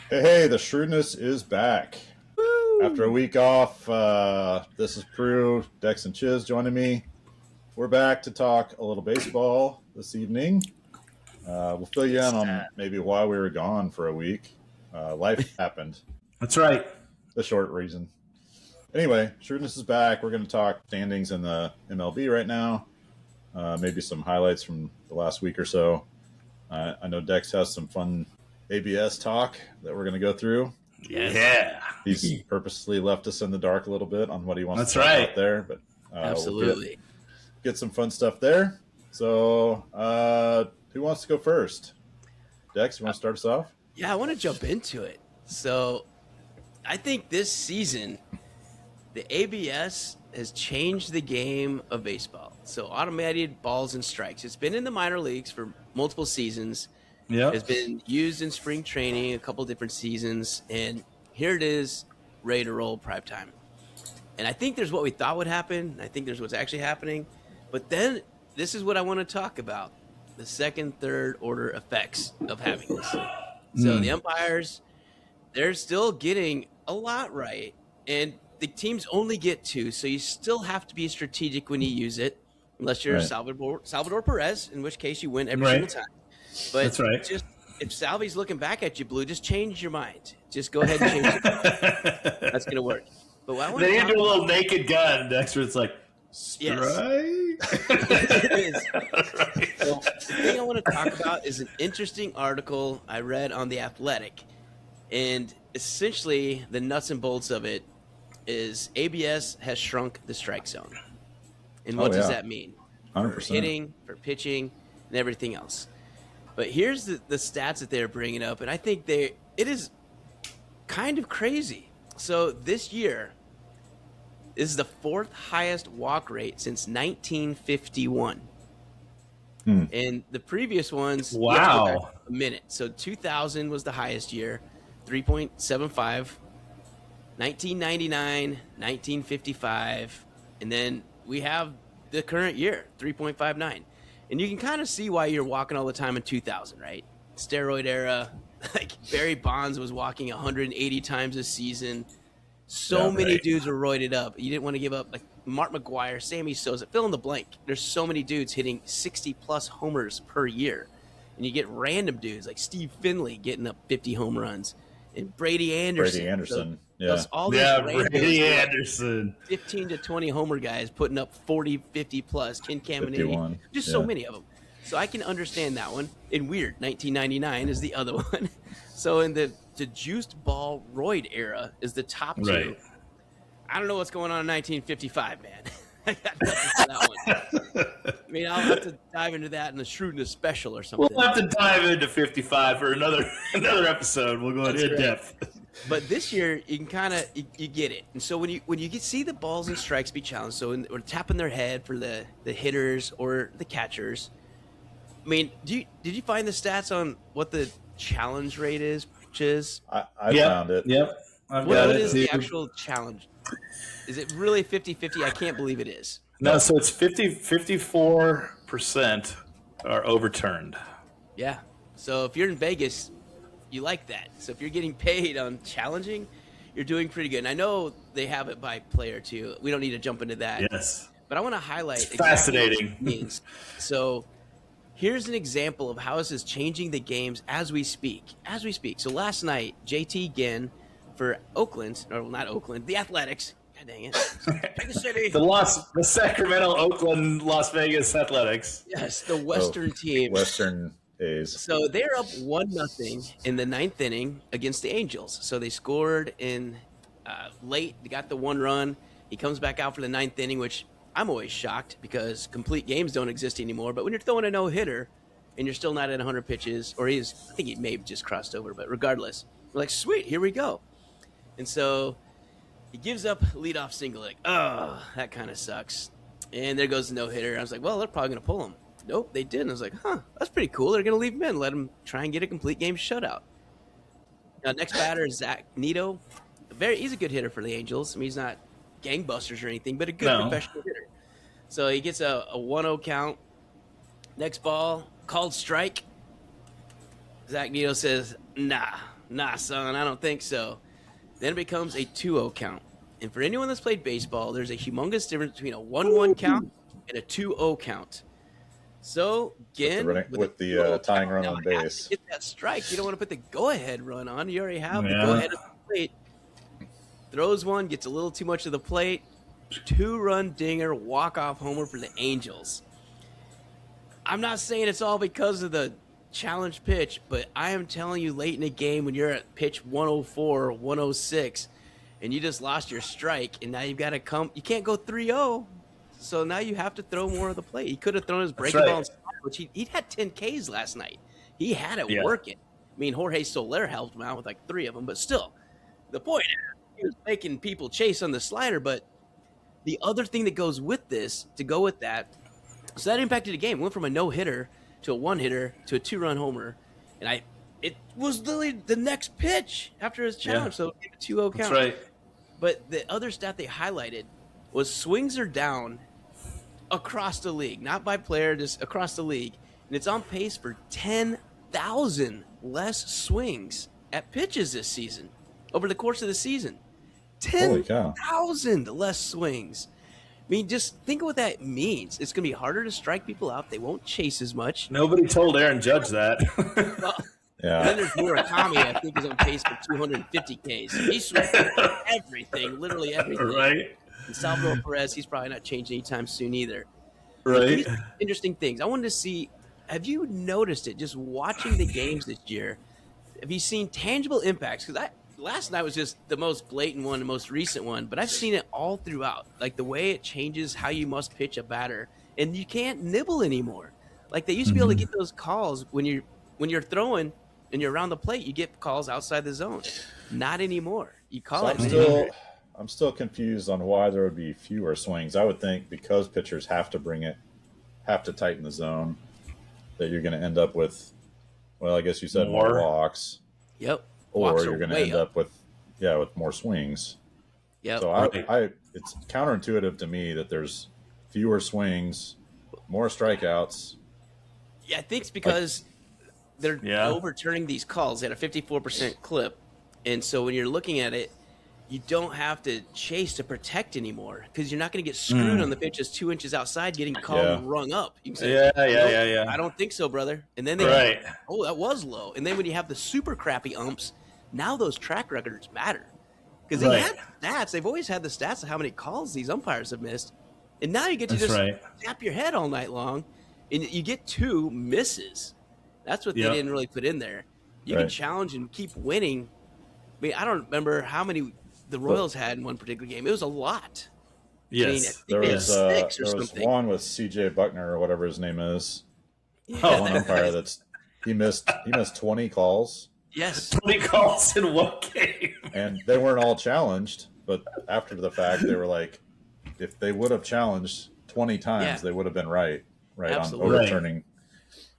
Hey, the Shrewdness is back. Woo! After a week off, this is Prue, Dex, and Chiz joining me. We're back to talk a little baseball this evening. We'll fill you in on maybe why we were gone for a week. Life happened, That's right. the short reason. Anyway, Shrewdness is back. We're going to talk standings in the MLB right now. Maybe some highlights from the last week or so. I know Dex has some fun ABS talk that we're going to go through. Yeah. He's purposely left us in the dark a little bit on what he wants That's to talk right. about there, but Absolutely. we'll get some fun stuff there. So, who wants to go first? Dex, you want to start us off? Yeah, I want to jump into it. So, I think this season, the ABS has changed the game of baseball. So, automated balls and strikes. It's been in the minor leagues for multiple seasons. Yeah. It's been used in spring training a couple different seasons, and here it is, ready to roll prime time. And I think there's what we thought would happen. I think there's what's actually happening. But then this is what I want to talk about, the second, third order effects of having this. So the umpires, they're still getting a lot right, and the teams only get two, so you still have to be strategic when you use it, unless you're Right. Salvador Perez, in which case you win every Right. single time. But That's right. just if Salvi's looking back at you, Blue, just change your mind. Just go ahead and change it. That's going to work. But what I want Then to you do a little naked gun. Dexter, it's like, strike. it is. So the thing I want to talk about is an interesting article I read on The Athletic. And essentially, the nuts and bolts of it is ABS has shrunk the strike zone. And what does that mean? 100%. For hitting, for pitching, and everything else. But here's the stats that they're bringing up, and I think it is kind of crazy. So this year, this is the fourth highest walk rate since 1951. And the previous ones, you have to go Wow. back a minute. So 2000 was the highest year, 3.75. 1999, 1955, and then we have the current year, 3.59. And you can kind of see why you're walking all the time in 2000, right? Steroid era, like Barry Bonds was walking 180 times a season. So many right. dudes were roided up. You didn't want to give up, like Mark McGuire, Sammy Sosa, fill in the blank. There's so many dudes hitting 60-plus homers per year. And you get random dudes like Steve Finley getting up 50 home runs. And Brady Anderson. All these random Brady dudes, like Anderson. 15 to 20 homer guys putting up 40, 50 plus. Ken Caminiti. 51, Just so many of them. So I can understand that one. And weird, 1999 is the other one. So in the juiced ball roid era is the top two. Right. I don't know what's going on in 1955, man. I got nothing for that one. I mean, I'll have to dive into that in the Shrewdness special or something. We'll have to dive into 55 for another episode. We'll go in depth. But this year, you can kind of you get it. And so when you see the balls and strikes be challenged, so we're tapping their head for the hitters or the catchers. I mean, did you find the stats on what the challenge rate is, Chiz? I found it. Yep. I've What got it. is the actual challenge? Is it really 50-50? I can't believe it is. No, so it's 54% are overturned. Yeah. So if you're in Vegas, you like that. So if you're getting paid on challenging, you're doing pretty good. And I know they have it by player too. We don't need to jump into that. Yes. But I want to highlight It's fascinating. what it means. So here's an example of how this is changing the games as we speak. So last night, JT Ginn for Oakland, or not Oakland, the Athletics. God dang it. Pick a city. The Sacramento, Oakland, Las Vegas Athletics. Yes, the Western team. Western A's. So they're up 1-0 in the ninth inning against the Angels. So they scored in late. They got the one run. He comes back out for the ninth inning, which I'm always shocked because complete games don't exist anymore. But when you're throwing a no-hitter and you're still not at 100 pitches, or I think he may have just crossed over, but regardless, we're like, sweet, here we go. And so he gives up leadoff single. Like, oh, that kind of sucks. And there goes the no-hitter. I was like, well, they're probably going to pull him. Nope, they didn't. I was like, that's pretty cool. They're going to leave him in, let him try and get a complete game shutout. Now, next batter is Zach Neto. He's a good hitter for the Angels. I mean, he's not gangbusters or anything, but a good professional hitter. So he gets a 1-0 count. Next ball, called strike. Zach Neto says, nah, Nah, son, I don't think so. Then it becomes a 2-0 count. And for anyone that's played baseball, there's a humongous difference between a 1-1 count and a 2-0 count. So, again, with the tying run on base. Get that strike. You don't want to put the go-ahead run on. You already have the Yeah. go-ahead at the plate. Throws one, gets a little too much of the plate. 2-run dinger, walk-off homer for the Angels. I'm not saying it's all because of the challenge pitch, but I am telling you, late in the game when you're at pitch 104, 106, and you just lost your strike, and now you've got to come. You can't go 3-0, so now you have to throw more of the plate. He could have thrown his breaking ball, which he'd had 10 Ks last night. He had it working. I mean, Jorge Soler helped him out with like 3 of them, but still, the point is, he was making people chase on the slider. But the other thing that goes with this, to go with that, so that impacted the game. Went from a no-hitter to a 1-hitter to a 2-run homer, and it was literally the next pitch after his challenge, so it gave a 2-0 count. That's right. But the other stat they highlighted was swings are down across the league, not by player, just across the league, and it's on pace for 10,000 less swings at pitches this season over the course of the season. 10,000 less swings. I mean, just think of what that means. It's going to be harder to strike people out. They won't chase as much. Nobody told Aaron Judge that. Well, and then there's Murakami, I think, is on pace for 250 Ks. He swings everything, literally everything. Right. And Salvador Perez, he's probably not changing anytime soon either. Right. These are interesting things. I wanted to see, have you noticed it just watching the games this year? Have you seen tangible impacts? Because last night was just the most blatant one, the most recent one, but I've seen it all throughout. Like the way it changes how you must pitch a batter, and you can't nibble anymore. Like they used to be able to get those calls when you're throwing and you're around the plate, you get calls outside the zone. Not anymore. You call it. I'm still confused on why there would be fewer swings. I would think because pitchers have to tighten the zone, that you're going to end up with, well, I guess you said more walks. Yep. Or you're going to end up with more swings. Yeah. So it's counterintuitive to me that there's fewer swings, more strikeouts. Yeah, I think it's because they're overturning these calls at a 54% clip, and so when you're looking at it, you don't have to chase to protect anymore because you're not going to get screwed on the pitches 2 inches outside getting called rung up. You can say, I don't think so, brother. And then they oh, that was low. And then when you have the super crappy umps, now those track records matter because they had stats. They've always had the stats of how many calls these umpires have missed, and now you get to tap your head all night long, and you get 2 misses. That's what they didn't really put in there. You can challenge and keep winning. I mean, I don't remember how many the Royals had in one particular game. It was a lot. Yes. I mean, there was one with C.J. Buckner or whatever his name is. Yeah. One umpire he missed 20 calls. Yes. 20 calls in one game. And they weren't all challenged, but after the fact, they were like, if they would have challenged 20 times, they would have been right on overturning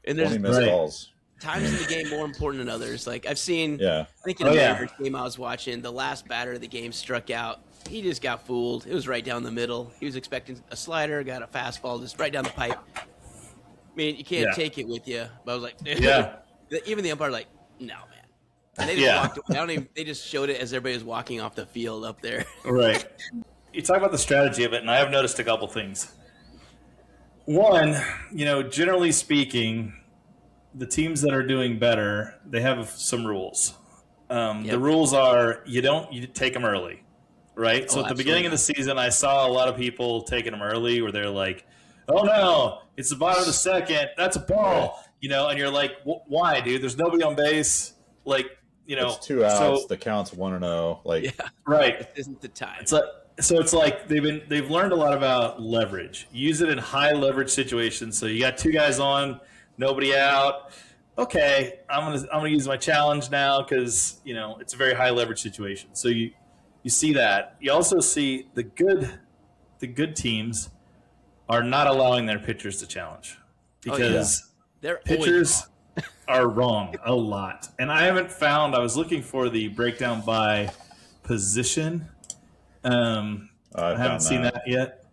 20 missed calls. Times in the game more important than others. Like I've seen, I think in a Mariners game I was watching, the last batter of the game struck out. He just got fooled. It was right down the middle. He was expecting a slider, got a fastball just right down the pipe. I mean, you can't take it with you. But I was like, even the umpire, like, no, man. And they just walked away. They just showed it as everybody was walking off the field up there. Right. You talk about the strategy of it, and I have noticed a couple things. One, generally speaking, the teams that are doing better, they have some rules. The rules are you take them early, right? So at the beginning of the season, I saw a lot of people taking them early where they're like, oh, no, it's the bottom of the second. That's a ball, and you're like, why, dude? There's nobody on base. Like, it's 2 outs. The count's 1-0. Like, right. This isn't the time. It's like they've learned a lot about leverage. Use it in high leverage situations. So you got 2 guys on, nobody out. Okay, I'm gonna use my challenge now because it's a very high leverage situation. So you see that. You also see the good teams are not allowing their pitchers to challenge because their pitchers are wrong a lot. And I haven't found. I was looking for the breakdown by position. I haven't seen that yet.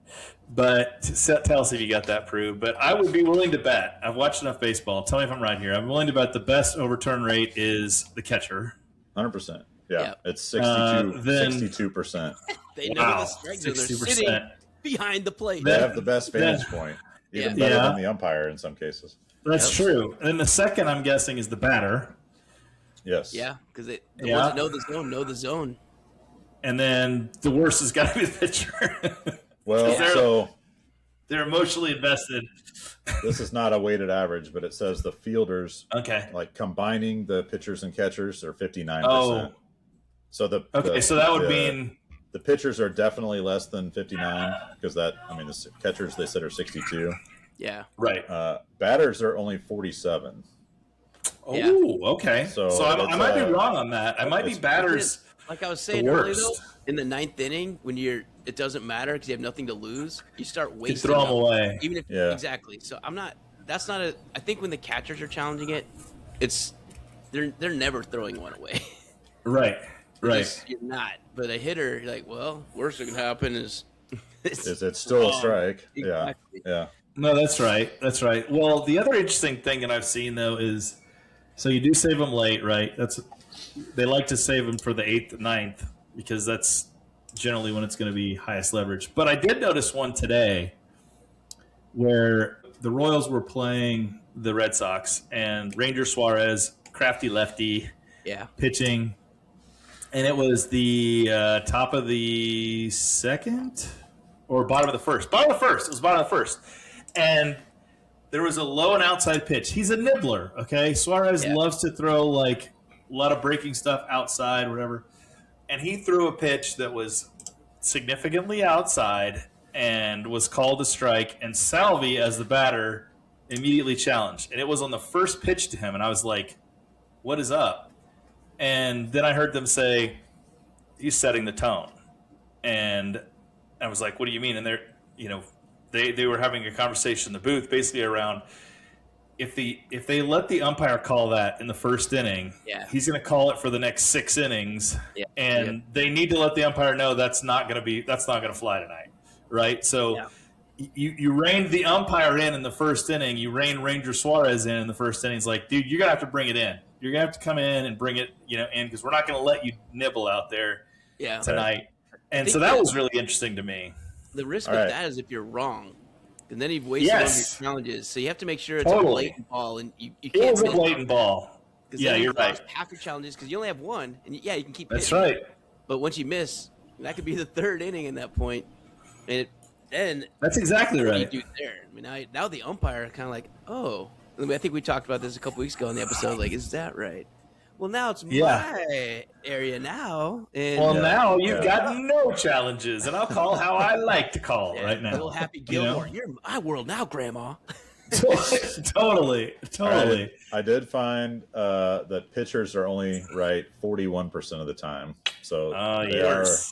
But tell us if you got that proved. But I would be willing to bet. I've watched enough baseball. Tell me if I'm right here. I'm willing to bet the best overturn rate is the catcher. 100%. Yeah, Yeah. it's 62%. They know Wow, the strike zone. They're 60%. sitting behind the plate. They have the best vantage point, even better Yeah. than the umpire in some cases. That's true. And the second, I'm guessing, is the batter. Yes. Yeah, because the ones that know the zone. And then the worst has got to be the pitcher. Well, so they're emotionally invested. this is not a weighted average, but it says the fielders, Okay. like combining the pitchers and catchers, are 59%. Oh. So So that would mean the pitchers are definitely less than 59 because the catchers they said are 62. Yeah. right. Batters are only 47. Yeah. Oh, okay. So I might be wrong on that. I might be batters. Like I was saying earlier, though, in the ninth inning, when it doesn't matter because you have nothing to lose, you start wasting. You throw them away. Even if exactly. So that's not a. I think when the catchers are challenging it, they're never throwing one away. Right. Right. You're not. But a hitter, you're like, well, worst that can happen is It's still a strike. Exactly. Yeah. No, that's right. That's right. Well, the other interesting thing that I've seen though is, so you do save them late, right? They like to save them for the 8th and 9th because that's generally when it's going to be highest leverage. But I did notice one today where the Royals were playing the Red Sox and Ranger Suarez, crafty lefty, pitching, and it was the top of the second or bottom of the first. Bottom of the first. It was bottom of the first, and there was a low and outside pitch. He's a nibbler, okay? Suarez loves to throw like a lot of breaking stuff outside, whatever. And he threw a pitch that was significantly outside and was called a strike. And Salvi, as the batter, immediately challenged. And it was on the first pitch to him. And I was like, what is up? And then I heard them say, he's setting the tone. And I was like, what do you mean? And they were having a conversation in the booth basically around if they let the umpire call that in the first inning, he's going to call it for the next 6 innings, and they need to let the umpire know that's not going to fly tonight, right? So you reined the umpire in the first inning, you reined Ranger Suarez in the first inning. It's like, dude, you're going to have to bring it in. You're going to have to come in and bring it, in because we're not going to let you nibble out there tonight. And so that was really interesting to me. The risk of that is if you're wrong. And then you've wasted one of your challenges. So you have to make sure it's a blatant ball. And you can't it was a blatant ball. Yeah, you're right. Half your challenges because you only have one. And you can keep That's hitting. right. But once you miss, that could be the 3rd inning in that point. And that's exactly right. What do you do there? I mean, now the umpire kind of like, oh. I think we talked about this a couple weeks ago in the episode. Like, is that right? Well, now it's my area now. And, now you've got no challenges, and I'll call how I like to call right now. Little Happy Gilmore. You're in my world now, Grandma. Totally. I did find that pitchers are only right 41% of the time. So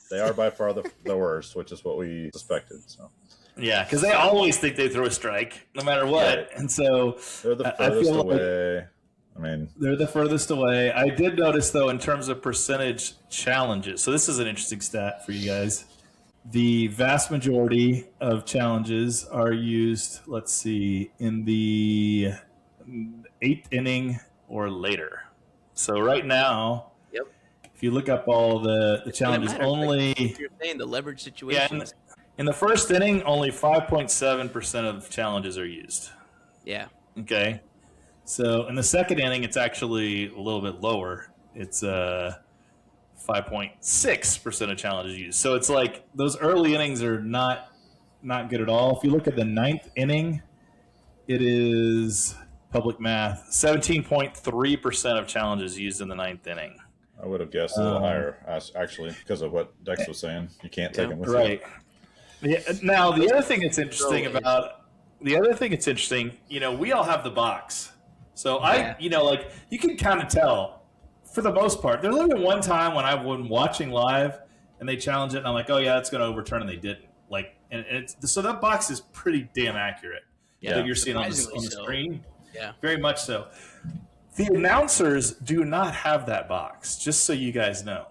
they are by far the worst, which is what we suspected. So. Yeah, because they always think they throw a strike no matter what. Right. And so they're the furthest away. They're the furthest away. I did notice, though, in terms of percentage challenges, so this is an interesting stat for you guys. The vast majority of challenges are used, let's see, in the 8th inning or later. So right now, if you look up all the challenges, only... Like you're saying the leverage situation. Yeah, in the first inning, only 5.7% of challenges are used. Yeah. Okay. So in the second inning, it's actually a little bit lower. It's 5.6% of challenges used. So it's like those early innings are not good at all. If you look at the 9th inning, it is public math 17.3% of challenges used in the 9th inning. I would have guessed a little higher, actually, because of what Dex was saying. You can't take them with you. Right. Yeah. Now the other thing that's interesting we all have the box. So you can kind of tell for the most part. There's only been one time when I've been watching live and they challenge it and I'm like, oh yeah, it's going to overturn, and they didn't. So that box is pretty damn accurate. That you're seeing on the screen. Yeah, very much so. The announcers do not have that box, just so you guys know.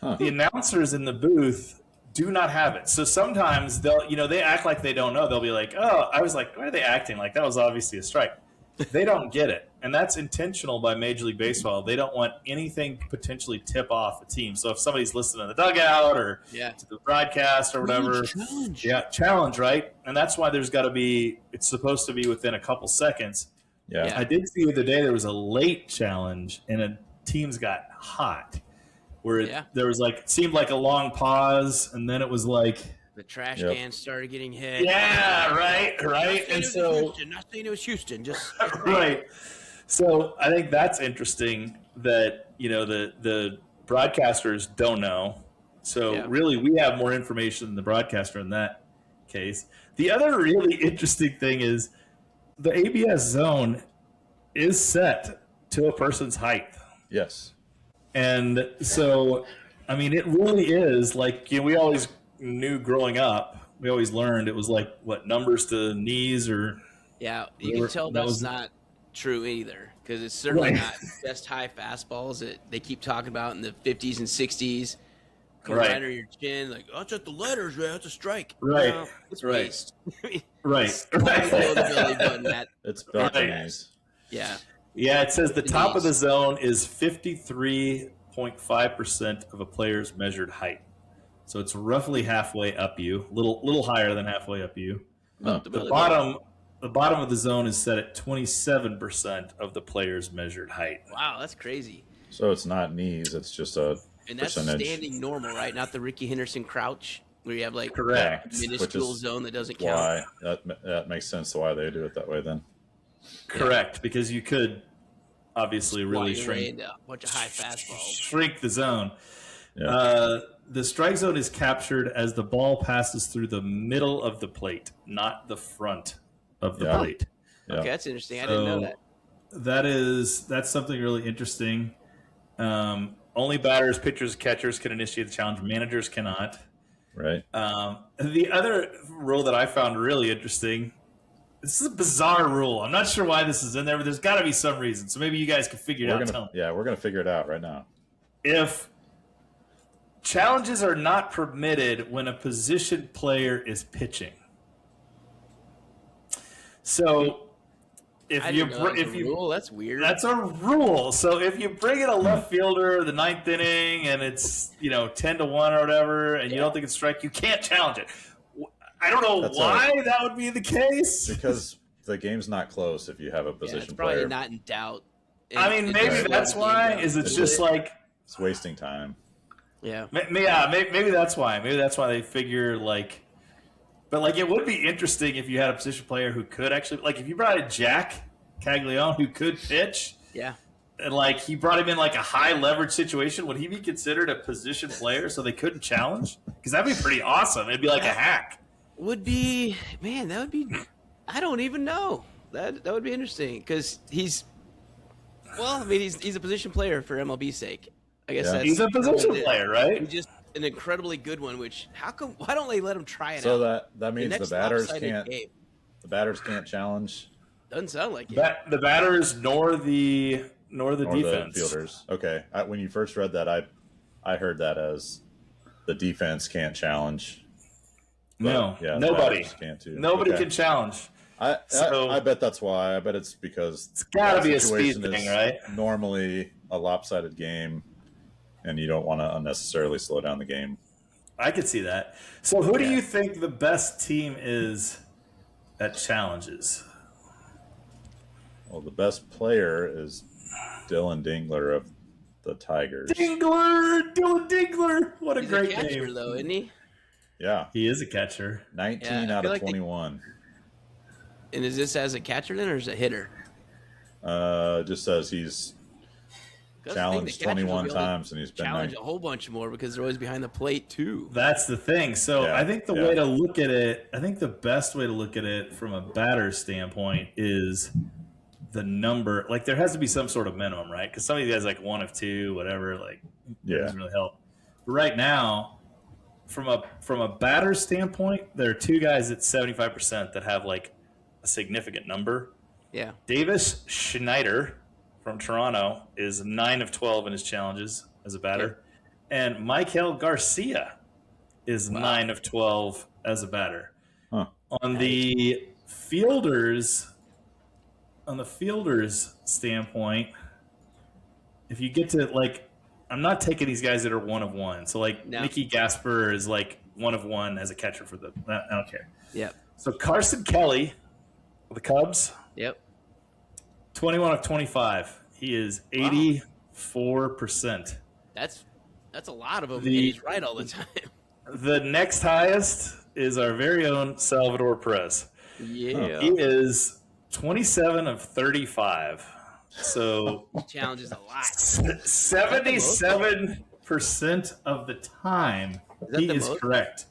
Huh. The announcers in the booth do not have it. So sometimes they act like they don't know. They'll be like, oh, I was like, why are they acting like that was obviously a strike? They don't get it. And that's intentional by Major League Baseball. They don't want anything to potentially tip off a team. So if somebody's listening to the dugout or to the broadcast or whatever, challenge, right? And that's why there's got to be, it's supposed to be within a couple seconds. Yeah. I did see the other day there was a late challenge and teams got hot where there was like, it seemed like a long pause and then it was like, the trash can started getting hit. Yeah, right. And so, not saying it was Houston, just right. So I think that's interesting that the broadcasters don't know. So really, we have more information than the broadcaster in that case. The other really interesting thing is the ABS zone is set to a person's height. Yes. And so, I mean, it really is like we always knew growing up, we always learned it was like what numbers to knees or you can tell that's not true either because it's certainly not best high fastballs that they keep talking about in the 50s and 60s. Come right under your chin, like that's at the letters, man. That's a strike. Right, no, it's waist. right. It's belt to knees. Yeah. It says the top of the zone is 53.5% of a player's measured height. So it's roughly halfway up you, little higher than halfway up you. The bottom of the zone is set at 27% of the player's measured height. Wow, that's crazy. So it's not knees; it's just a that's percentage. Standing normal, right? Not the Ricky Henderson crouch where you have like correct minuscule zone that doesn't count. Why that makes sense. Why they do it that way then? Correct, because you could obviously really shrink a bunch of high fastballs. Shrink the zone. Yeah. The strike zone is captured as the ball passes through the middle of the plate, not the front of the plate. Yeah. Okay, that's interesting. I didn't know that. That's something really interesting. Only batters, pitchers, catchers can initiate the challenge. Managers cannot. Right. The other rule that I found really interesting. This is a bizarre rule. I'm not sure why this is in there, but there's got to be some reason. So maybe you guys can figure it out. We're going to figure it out right now. If challenges are not permitted when a position player is pitching. So if you rule, that's weird. That's a rule. So if you bring in a left fielder the ninth inning and it's 10-1 or whatever, and you don't think it's strike, you can't challenge it. I don't know why that would be the case. Because the game's not close if you have a position it's probably player. not in doubt. Maybe that's why. Is it's just like it's wasting time. Yeah. Maybe that's why. Maybe that's why they figure but it would be interesting if you had a position player who could actually if you brought in Jack Caglione who could pitch. Yeah. And he brought him in a high leverage situation, would he be considered a position player so they couldn't challenge? Because that'd be pretty awesome. It'd be like a hack. That would be I don't even know. That would be interesting because he's a position player for MLB's sake. I guess he's a position player, right? He's just an incredibly good one. Which why don't they let him try it out? So that means the batters can't. The batters can't challenge. Doesn't sound like it. The batters nor the defense. The fielders. Okay. When you first read that, I heard that as the defense can't challenge. But, nobody can't too. Nobody can challenge. I bet that's why. I bet it's because it's got to be a speed thing, right? Normally a lopsided game, and you don't want to unnecessarily slow down the game. I could see that. So, who do you think the best team is at challenges? Well, the best player is Dylan Dingler of the Tigers. Dylan Dingler. What a great catcher, name, though, isn't he? Yeah, he is a catcher. 19 out of 21. And is this as a catcher then, or is it a hitter? Just says he's challenged 21 times, and he's been challenged a whole bunch more because they're always behind the plate too. That's the thing. So I think the way to look at it, I think the best way to look at it from a batter's standpoint is the number. There has to be some sort of minimum, right? Because some of these guys one of two, whatever, doesn't really help. But right now, from a batter's standpoint, there are two guys at 75% that have a significant number. Yeah. Davis Schneider from Toronto is 9 of 12 in his challenges as a batter. Yeah. And Michael Garcia is 9 of 12 as a batter. Huh. On the fielders, on the fielder's standpoint, if you get to like, I'm not taking these guys that are 1 of 1. So like No. Mickey Gasper is like 1 of 1 as a catcher for the. I don't care. Yep. So Carson Kelly, of the Cubs, Yep. 21 of 25. He is 84%. That's a lot of them. And The- he's right all the time. The next highest is our very own Salvador Perez. Yeah. He is 27 of 35. So Challenges a lot. 77% of the time that he the is most? correct.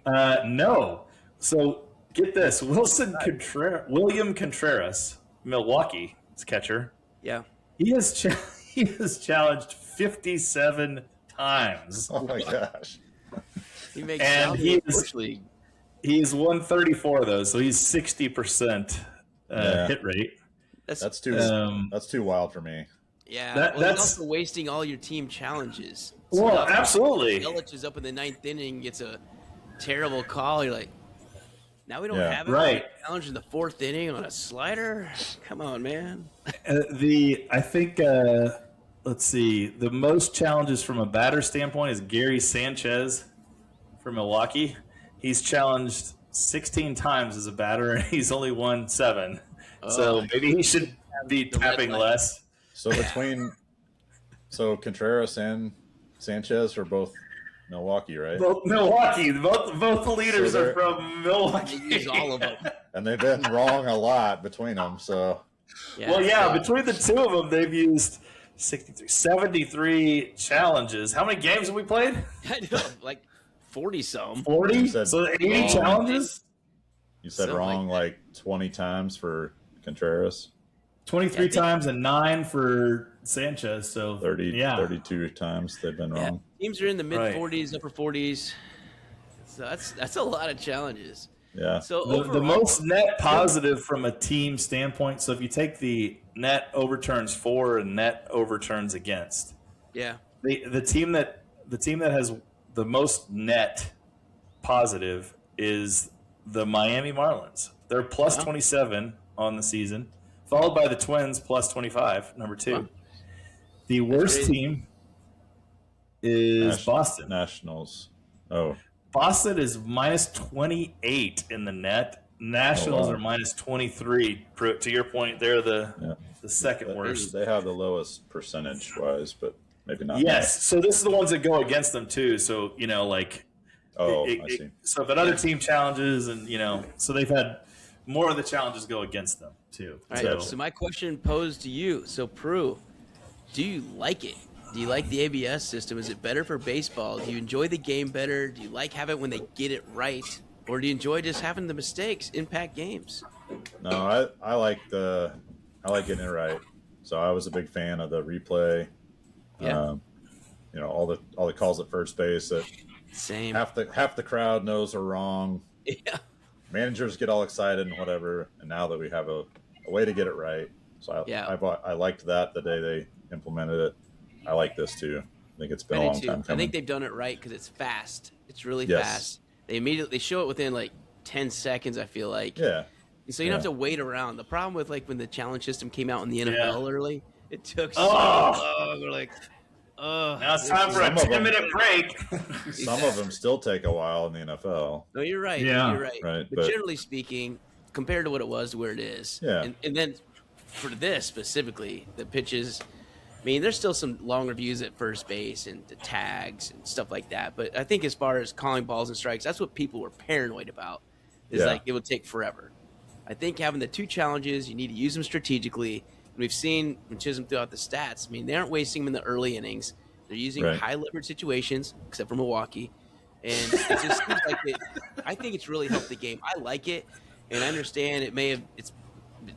No. So get this. William Contreras, Milwaukee's catcher, Yeah. he has challenged 57 times. Oh my gosh. He makes And sound he in the is- Bush League. He's 134 of those, so he's 60% Yeah. hit rate. That's too wild for me. Yeah. That- Well, that's- he's also wasting all your team challenges. Well, now if absolutely. Yelich is up in the 9th inning, gets a terrible call. You're like, now we don't Yeah. have it. Right. Challenge in the 4th inning on a slider. Come on, man. I think let's see, the most challenges from a batter standpoint is Gary Sanchez from Milwaukee. He's challenged 16 times as a batter, and he's only won 7. So maybe he should be The red tapping light. less. So Contreras and Sanchez are both Milwaukee, right? Both Milwaukee, both the leaders So are they're- from They Milwaukee. use all of them. And they've been wrong a lot between them. So Well, yeah, between the two of them, they've used 73 challenges. How many games have we played? I know, like 40 some. 40? You said So 80 wrong. challenges? you said Something wrong like 20 times for Contreras, 23 Yeah, I think- times and 9 for Sanchez. So 32 times they've been Yeah. wrong. Teams are in the mid Right. 40s, upper 40s. So that's a lot of challenges. Yeah. So The overall, most net positive from a team standpoint. So if you take the net overturns for and net overturns against, yeah, the team that has the most net positive is the Miami Marlins. They're plus 27 on the season, followed by the Twins plus 25, number 2. Wow. The worst crazy. team is Boston. Nationals. Oh, Boston is minus 28 in the net. Nationals Oh, wow. are minus 23. To your point, they're the second worst. they have the lowest percentage wise, but maybe not. Yes. So this is the ones that go against them too. So like. Oh, I see. So if another team challenges, and so they've had more of the challenges go against them too. all right. So my question posed to you. So Prue, do you like it? Do you like the ABS system? Is it better for baseball? Do you enjoy the game better? Do you like having it when they get it right? Or do you enjoy just having the mistakes impact games? No, I like getting it right. So I was a big fan of the replay. Yeah. All the calls at first base that Same. half the crowd knows are wrong. Yeah. Managers get all excited and whatever. And now that we have a way to get it right, so I liked that the day they implemented it. I like this too. I think it's been a I long do too. time I coming. think they've done it right because it's fast. It's really Yes. fast. They show it within like 10 seconds. I feel like. Yeah. So you don't have to wait around. The problem with when the challenge system came out in the NFL early, it took so long. We're like, now it's time for a Some of them- 10-minute break. Some of them still take a while in the NFL. No, you're right. Yeah. You're right. Right, But but- generally speaking, compared to what it was to where it is, Yeah. and then for this specifically, the pitches. I mean, there's still some long reviews at first base and the tags and stuff like that. But I think as far as calling balls and strikes, that's what people were paranoid about. Is Yeah. like it would take forever. I think having the 2 challenges, you need to use them strategically. And we've seen when Chisholm threw out the stats. I mean, they aren't wasting them in the early innings. They're using Right. high leverage situations, except for Milwaukee. And it just seems like it. I think it's really helped the game. I like it, and I understand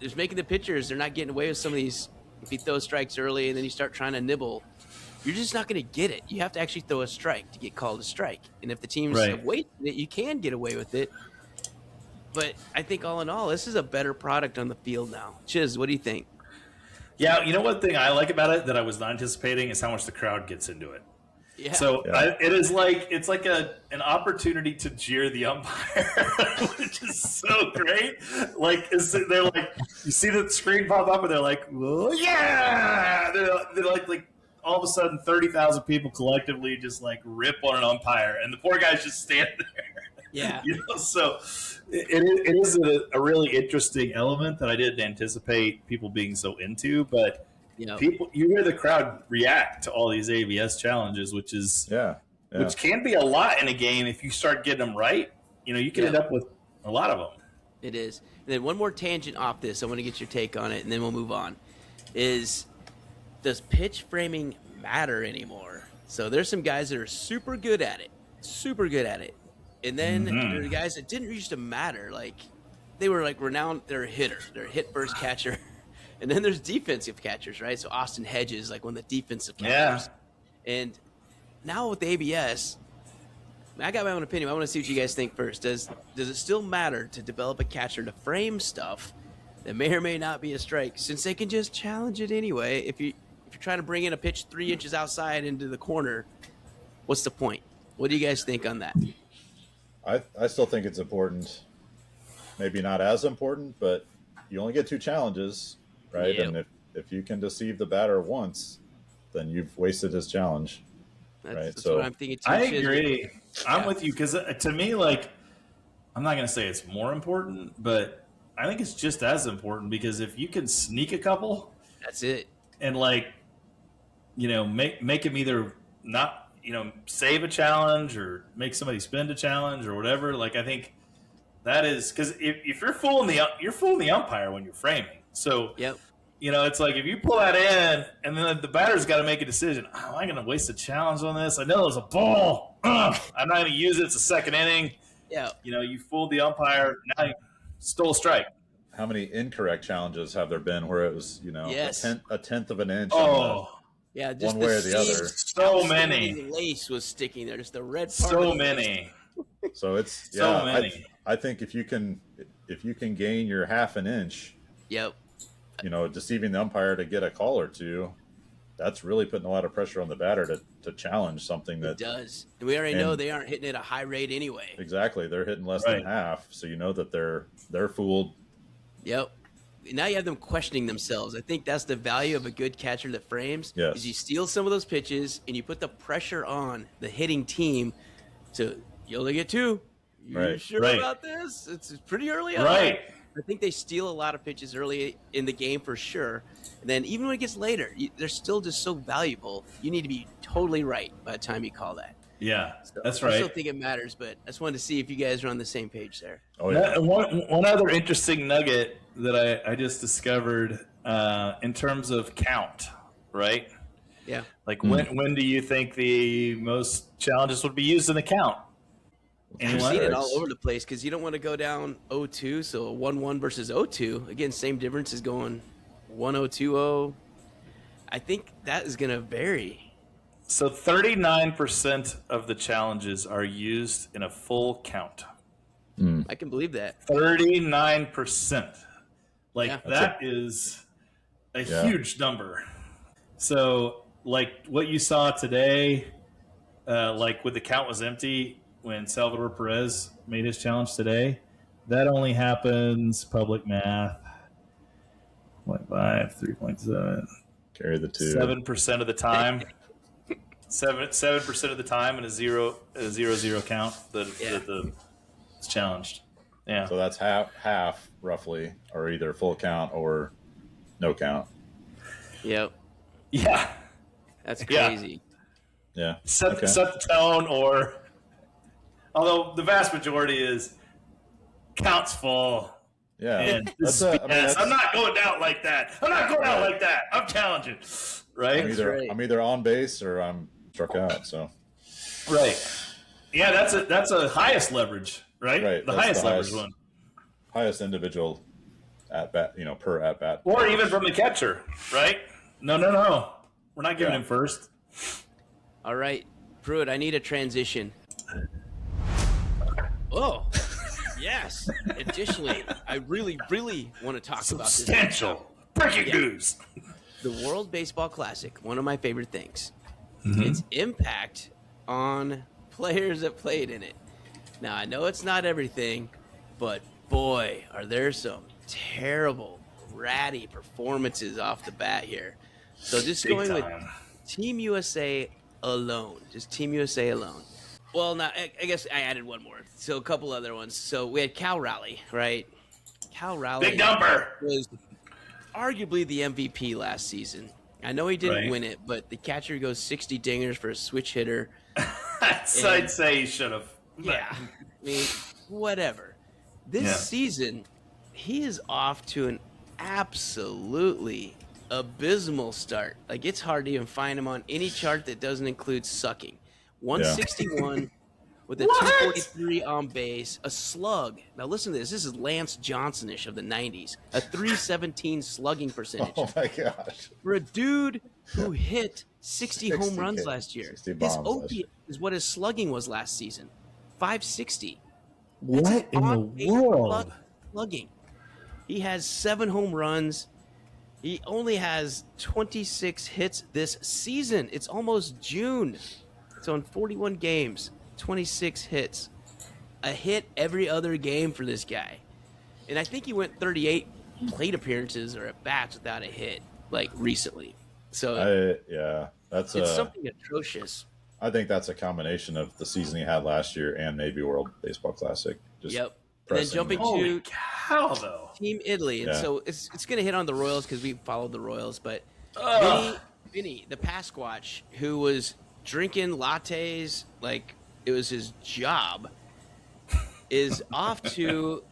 it's making the pitchers. They're not getting away with some of these. If you throw strikes early and then you start trying to nibble, you're just not going to get it. You have to actually throw a strike to get called a strike. And if the teams Right. have wasted it, you can get away with it. But I think all in all, this is a better product on the field now. Chiz, what do you think? Yeah, one thing I like about it that I was not anticipating is how much the crowd gets into it. Yeah. So it's like an opportunity to jeer the umpire, which is so great. Like they're like, you see the screen pop up, and they're like, "Whoa, yeah!" They're like all of a sudden 30,000 people collectively just like rip on an umpire, and the poor guy's just standing there. Yeah. So it is a really interesting element that I didn't anticipate people being so into, but. People, you hear the crowd react to all these ABS challenges, which is which can be a lot in a game if you start getting them right. You can end up with a lot of them. It is. And then one more tangent off this. I want to get your take on it, and then we'll move on. Does pitch framing matter anymore? So there's some guys that are super good at it, and then there are guys that didn't used to matter. Like they were like renowned. They're a hitter. They're a hit first catcher. And then there's defensive catchers, right? So Austin Hedges, like one of the defensive catchers. Yeah. And now with the ABS, I got my own opinion. I want to see what you guys think first. Does it still matter to develop a catcher to frame stuff that may or may not be a strike, since they can just challenge it anyway? If you're trying to bring in a pitch 3 inches outside into the corner, what's the point? What do you guys think on that? I still think it's important. Maybe not as important, but you only get 2 challenges. Right, yep. And if you can deceive the batter once, then you've wasted his challenge. That's what I'm thinking too. I agree. I'm with you because to me, like, I'm not going to say it's more important, but I think it's just as important because if you can sneak a couple, that's it. And make him either not, save a challenge or make somebody spend a challenge or whatever. Like I think that is because if you're fooling the umpire when you're framing. So, it's like if you pull that in and then the batter's got to make a decision. Oh, am I going to waste a challenge on this? I know there's a ball. I'm not going to use it. It's a second inning. Yeah. You fooled the umpire. Now you stole a strike. How many incorrect challenges have there been where it was, a tenth of an inch? Just one way or the other. So many. The lace was sticking there. Just the red part. So many. So it's so many. I think if you can gain your half an inch. Yep. Deceiving the umpire to get a call or two, that's really putting a lot of pressure on the batter to challenge something that it does. And we already know they aren't hitting at a high rate anyway. Exactly, they're hitting less than half, so you know that they're fooled. Yep. Now you have them questioning themselves. I think that's the value of a good catcher that frames. Yes. Is you steal some of those pitches and you put the pressure on the hitting team to you only get 2. You sure about this? It's pretty early on. Right. I think they steal a lot of pitches early in the game for sure. And then even when it gets later, they're still just so valuable. You need to be totally right by the time you call that. Yeah, so that's right. I still think it matters, but I just wanted to see if you guys are on the same page there. Oh, yeah. One other interesting nugget that I just discovered in terms of count, right? Yeah. Like when do you think the most challenges would be used in the count? I've seen it all over the place because you don't want to go down 0-2, so 1-1 versus 0-2. Again, same difference is going 1-0, 2-0. I think that is going to vary. So 39% of the challenges are used in a full count. I can believe that. 39%. That is a huge number. So, like what you saw today, like when the count was empty, when Salvador Perez made his challenge today, that only happens, public math, 0.5, 3.7. Carry the 2. 7% of the time. 7% of the time in a 0-0 count that it's challenged. Yeah. So that's half roughly, or either full count or no count. Yep. Yeah. That's crazy. Yeah. Set the tone, or although the vast majority is counts full. Yeah. And I'm not going out like that. I'm challenging. Right? I'm either on base or I'm struck out. So. Right. Yeah, that's a highest leverage, right? Right. The highest leverage one. Highest individual at bat, per at bat. Or even from the catcher, right? No. We're not giving him first. All right, Pruitt, I need a transition. Oh, yes. Additionally, I really, really want to talk about this. Substantial breaking news. The World Baseball Classic, one of my favorite things. its impact on players that played in it. Now, I know it's not everything, but boy, are there some terrible, ratty performances off the bat here. So just Big going with time. Team USA alone, just Team USA alone. Well, now I guess I added one more. So a couple other ones. So we had Cal Raleigh, right? Cal Raleigh Big number. was arguably the MVP last season. I know he didn't Right. win it, but the catcher goes 60 dingers for a switch hitter. I'd say he should have. Yeah, I mean, whatever. This season, he is off to an absolutely abysmal start. Like, it's hard to even find him on any chart that doesn't include sucking. 161 with a 243 on base, a slug. Now listen to this. This is Lance Johnson-ish of the 90s. A 317 slugging percentage. Oh my gosh. For a dude who hit 60 home runs hits, last year. 60 His bombs last OPS year. is what his slugging was last season. 560. What in the On-base world? Slugging. He has 7 home runs. He only has 26 hits this season. It's almost June. So in 41 games, 26 hits. A hit every other game for this guy. And I think he went 38 plate appearances or at bats without a hit, like, recently. So that's it's something atrocious. I think that's a combination of the season he had last year and maybe World Baseball Classic. Just Yep. And then pressing jumping Holy to cow, though. Team Italy. And Yeah. so it's going to hit on the Royals because we followed the Royals. But Vinny, the Pasquatch, who was drinking lattes like it was his job, is off to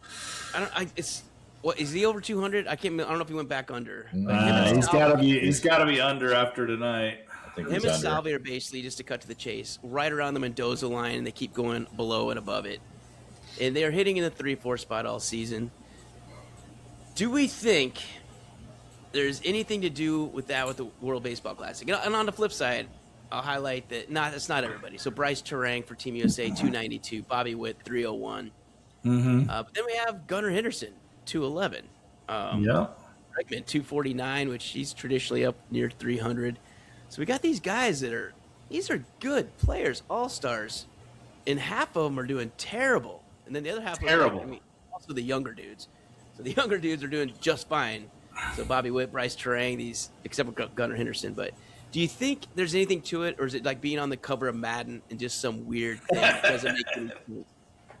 is he over 200? I don't know if he went back under. But him and He's got to be under after tonight. I think Him he's and under. Salvi are basically, just to cut to the chase, right around the Mendoza line, and they keep going below and above it. And they are hitting in the 3-4 spot all season. Do we think there's anything to do with that with the World Baseball Classic? And on the flip side, I'll highlight that it's not everybody. So Bryce Terang for Team USA, 292. Bobby Witt, 301. But then we have Gunnar Henderson, 211. Yeah. Bregman, 249, which he's traditionally up near 300. So we got these guys these are good players, all-stars, and half of them are doing terrible. And then the other half Terrible. are also the younger dudes. So the younger dudes are doing just fine. So Bobby Witt, Bryce Terang, except for Gunnar Henderson. But do you think there's anything to it, or is it like being on the cover of Madden and just some weird thing that doesn't make any sense?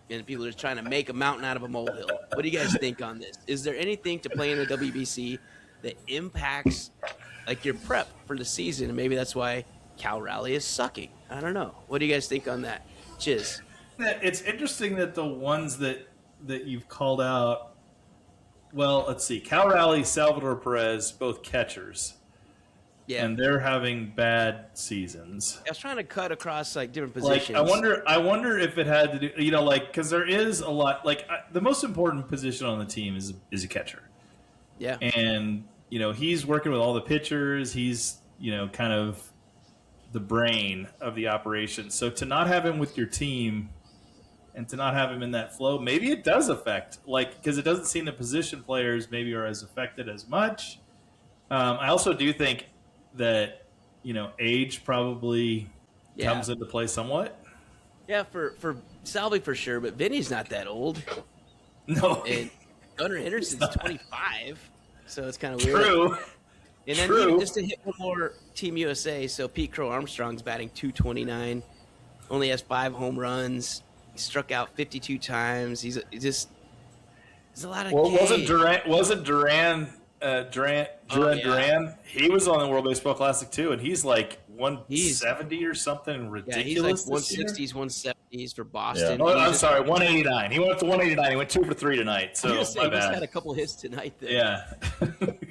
And people are just trying to make a mountain out of a molehill. What do you guys think on this? Is there anything to play in the WBC that impacts like your prep for the season? And maybe that's why Cal Raleigh is sucking. I don't know. What do you guys think on that? Chiz. It's interesting that the ones that you've called out, well, let's see, Cal Raleigh, Salvador Perez, both catchers. Yeah. And they're having bad seasons. I was trying to cut across like different Like, positions. I wonder if it had to do, because there is a lot, the most important position on the team is a catcher. Yeah. And, he's working with all the pitchers. He's, kind of the brain of the operation. So to not have him with your team and to not have him in that flow, maybe it does affect, because it doesn't seem the position players maybe are as affected as much. I also do think that, age probably comes into play somewhat. Yeah, for Salvi for sure, but Vinny's not that old. No. And Gunnar Henderson's 25, so it's kind of weird. True. And then True. even just to hit one more Team USA, so Pete Crow Armstrong's batting 229, only has 5 home runs. He struck out 52 times. There's a lot of Wasn't games. Duran Duran? He was on the World Baseball Classic too, and he's like 170 or something Yeah, ridiculous. he's like this year. 160s, 170s for Boston. Oh, He's I'm just- sorry, 189. He went up to 189. He went 2 for 3 tonight. So I was gonna say, my he just bad. had a couple hits tonight. Then. Yeah.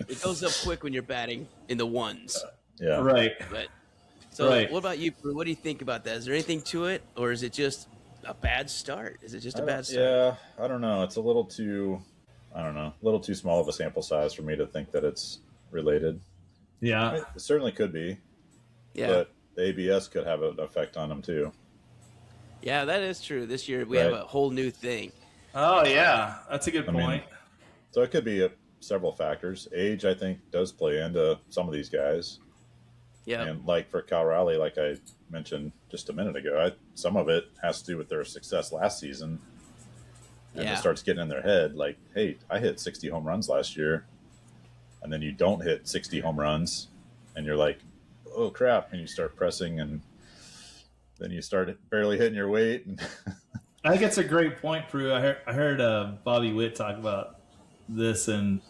It goes up quick when you're batting in the ones. Yeah. Right. But so, Right. what about you? Brew? What do you think about that? Is there anything to it, or is it just a bad start? Is it just a bad start? Yeah, I don't know. It's a little too small of a sample size for me to think that it's related. Yeah. It certainly could be, Yeah, but the ABS could have an effect on them too. yeah, that is true. This year we Right. have a whole new thing. Oh yeah, that's a good point. So it could be several factors. Age, I think, does play into some of these guys. Yeah. And like for Cal Raleigh, like I mentioned just a minute ago, some of it has to do with their success last season. And it starts getting in their head like, hey, I hit 60 home runs last year. And then you don't hit 60 home runs. And you're like, oh, crap. And you start pressing, and then you start barely hitting your weight. I think it's a great point, Prue. I heard Bobby Witt talk about this, and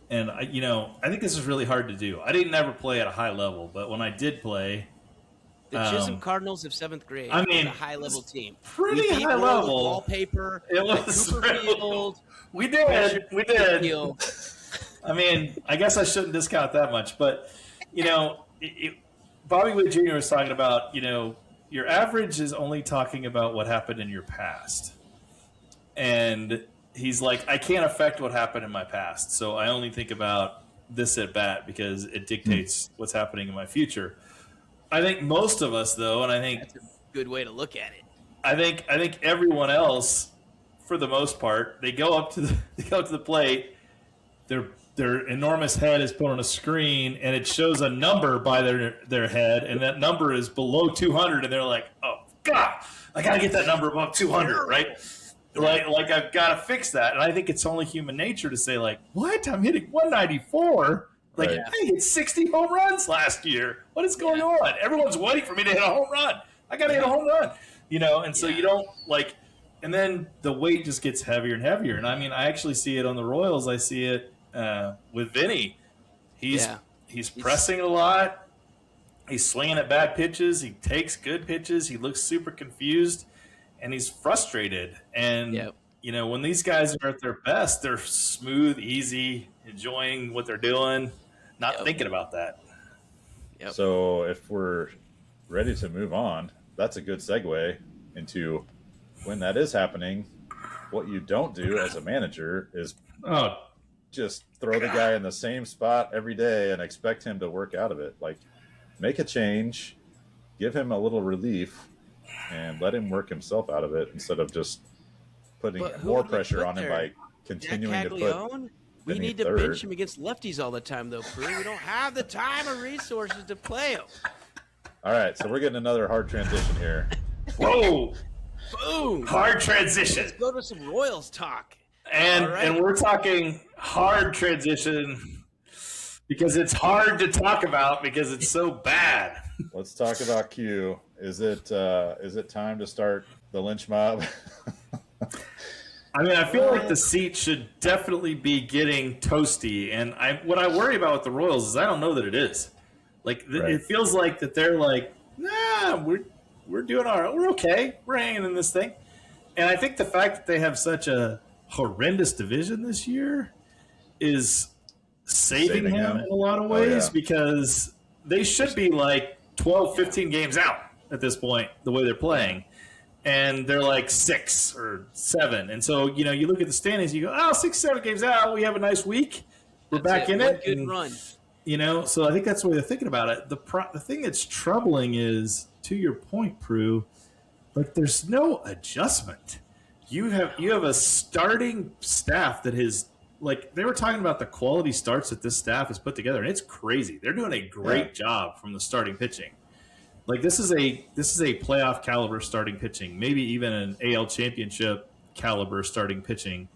I think this is really hard to do. I didn't ever play at a high level, but when I did play, the Chisholm Cardinals of 7th grade. I mean, a high level team, pretty high level. Wallpaper. It was Cooperfield. We did. I mean, I guess I shouldn't discount that much, but Bobby Witt Jr. was talking about your average is only talking about what happened in your past, and he's like, I can't affect what happened in my past, so I only think about this at bat because it dictates what's happening in my future. I think most of us, though, and I think that's a good way to look at it. I think everyone else, for the most part, they go up to the plate. Their enormous head is put on a screen, and it shows a number by their head, and that number is below 200, and they're like, oh God, I gotta get that number above 200, right? Like I've got to fix that, and I think it's only human nature to say like, what? I'm hitting 194. Like, I hit 60 home runs last year. What is going on? Everyone's waiting for me to hit a home run. I got to hit a home run, and so you don't like, and then the weight just gets heavier and heavier. And I mean, I actually see it on the Royals. I see it with Vinny. He's pressing a lot. He's swinging at bad pitches. He takes good pitches. He looks super confused, and he's frustrated. And when these guys are at their best, they're smooth, easy, enjoying what they're doing. Not thinking about that. Yep. So if we're ready to move on, that's a good segue into when that is happening. What you don't do as a manager is just throw the guy in the same spot every day and expect him to work out of it. Like, make a change, give him a little relief, and let him work himself out of it instead of just putting more pressure on him by continuing to put. We need to bench him against lefties all the time, though, Prue. We don't have the time or resources to play him. All right, so we're getting another hard transition here. Whoa! Boom! Hard transition. Let's go to some Royals talk. And we're talking hard transition because it's hard to talk about because it's so bad. Let's talk about Q. Is it time to start the lynch mob? I mean, I feel like the seat should definitely be getting toasty, and what I worry about with the Royals is I don't know that it is. Like it feels like that they're like, nah, we're doing all right, we're okay, we're hanging in this thing, and I think the fact that they have such a horrendous division this year is saving them in a lot of ways because they should be like 12, 15 games out at this point the way they're playing. And they're like 6 or 7. And so, you look at the standings, you go, 6, 7 games out. We have a nice week. We're back in it. Good run. So I think that's the way they're thinking about it. The thing that's troubling is, to your point, Prue, like there's no adjustment. You have a starting staff that has, like, they were talking about the quality starts that this staff has put together, and it's crazy. They're doing a great job from the starting pitching. Like this is a playoff caliber starting pitching, maybe even an AL championship caliber starting pitching,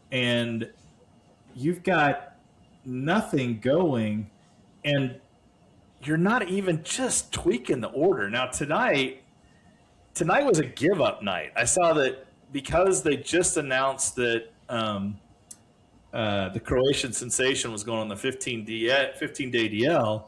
and you've got nothing going, and you're not even just tweaking the order. Now tonight was a give up night. I saw that because they just announced that the Croatian sensation was going on the 15-day DL.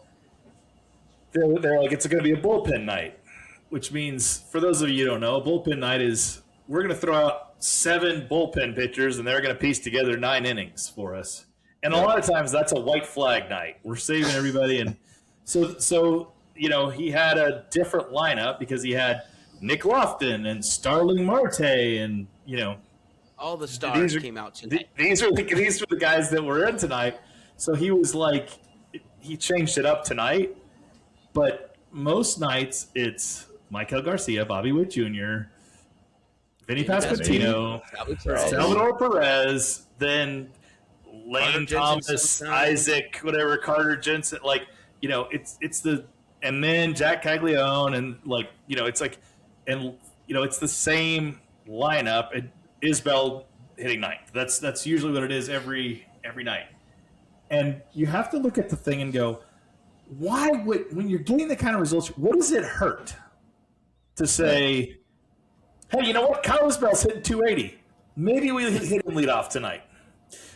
They're like, it's going to be a bullpen night, which means, for those of you who don't know, a bullpen night is we're going to throw out 7 bullpen pitchers, and they're going to piece together 9 innings for us. And a lot of times that's a white flag night. We're saving everybody. And so he had a different lineup because he had Nick Lofton and Starling Marte and, all the stars came out tonight. These are the guys that were in tonight. So he was like, he changed it up tonight. But most nights it's Michael Garcia, Bobby Witt Jr., Vinny Pasquantino, Salvador Perez, then Lane Thomas, Isaac, whatever, Carter Jensen. Like, and then Jack Caglione and it's the same lineup. And Isbell hitting ninth. That's usually what it is every night. And you have to look at the thing and go, when you're getting the kind of results, what does it hurt to say, hey, you know what? Kyle Isbell's hitting 280. Maybe we hit him lead off tonight.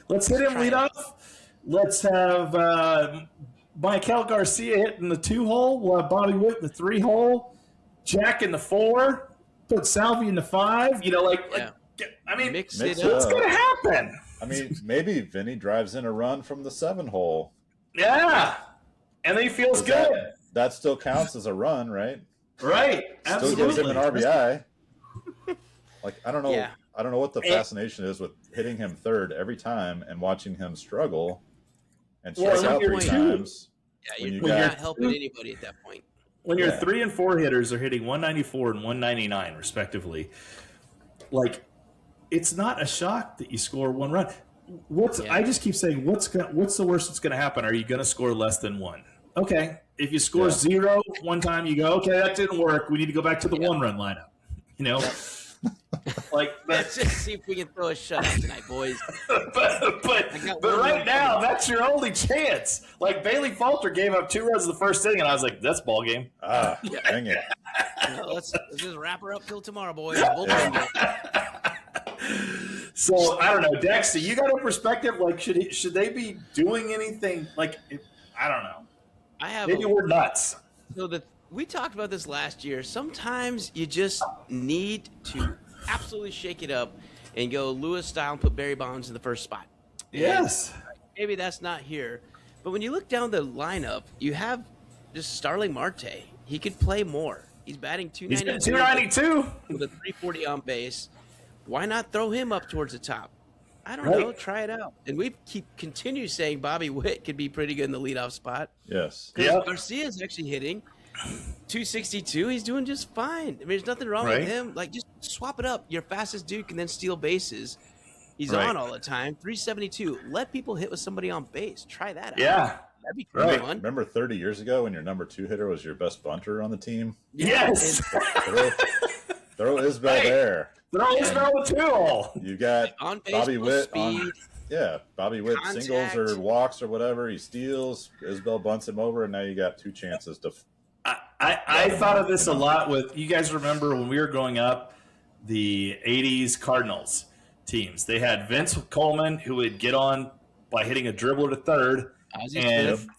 Let's hit him lead off. Let's have Michael Garcia hitting the 2-hole. We'll have Bobby Witt in the 3-hole. Jack in the 4. Put Salvi in the 5. Mix what's it up. going to happen? I mean, maybe Vinny drives in a run from the 7-hole. Yeah. And then he feels good. That still counts as a run, right? Right. Absolutely. Still gives him an RBI. I don't know. Yeah. I don't know what the fascination is with hitting him third every time and watching him struggle and strike out 3 times. Yeah, you're not helping anybody at that point. When your 3 and 4 hitters are hitting 194 and 199 respectively, it's not a shock that you score 1 run. I just keep saying, what's the worst that's going to happen? Are you going to score less than 1? Okay, if you score 0 one time, you go, okay, that didn't work. We need to go back to the 1-run lineup. Let's just see if we can throw a shutout tonight, boys. but right now, that's your only chance. Bailey Falter gave up 2 runs in the first inning, and I was like, that's ball game. Dang it. Let's just wrap her up till tomorrow, boys. So I don't know, Dex. Do you got a perspective? Should they be doing anything? I don't know. Maybe we're nuts. So we talked about this last year. Sometimes you just need to absolutely shake it up and go Lewis style and put Barry Bonds in the first spot. Yes. And maybe that's not here. But when you look down the lineup, you have just Starling Marte. He could play more. He's batting 292. He's 292 with a 340 on base. Why not throw him up towards the top? I don't know. Try it out. And we continue saying Bobby Witt could be pretty good in the leadoff spot. Yes. Garcia's actually hitting 262. He's doing just fine. I mean, there's nothing wrong with him. Just swap it up. Your fastest dude can then steal bases. He's on all the time. 372. Let people hit with somebody on base. Try that out. Yeah. That'd be fun. Remember 30 years ago when your number 2 hitter was your best bunter on the team? Yes. Throw Isbell there. Throw Isbell with 2-hole. You got Bobby Witt speed. Bobby Witt Contact. singles or walks or whatever. He steals. Isbell bunts him over, and now you got 2 chances to. I thought of this a lot with you guys. Remember when we were growing up, the '80s Cardinals teams? They had Vince Coleman who would get on by hitting a dribbler to third,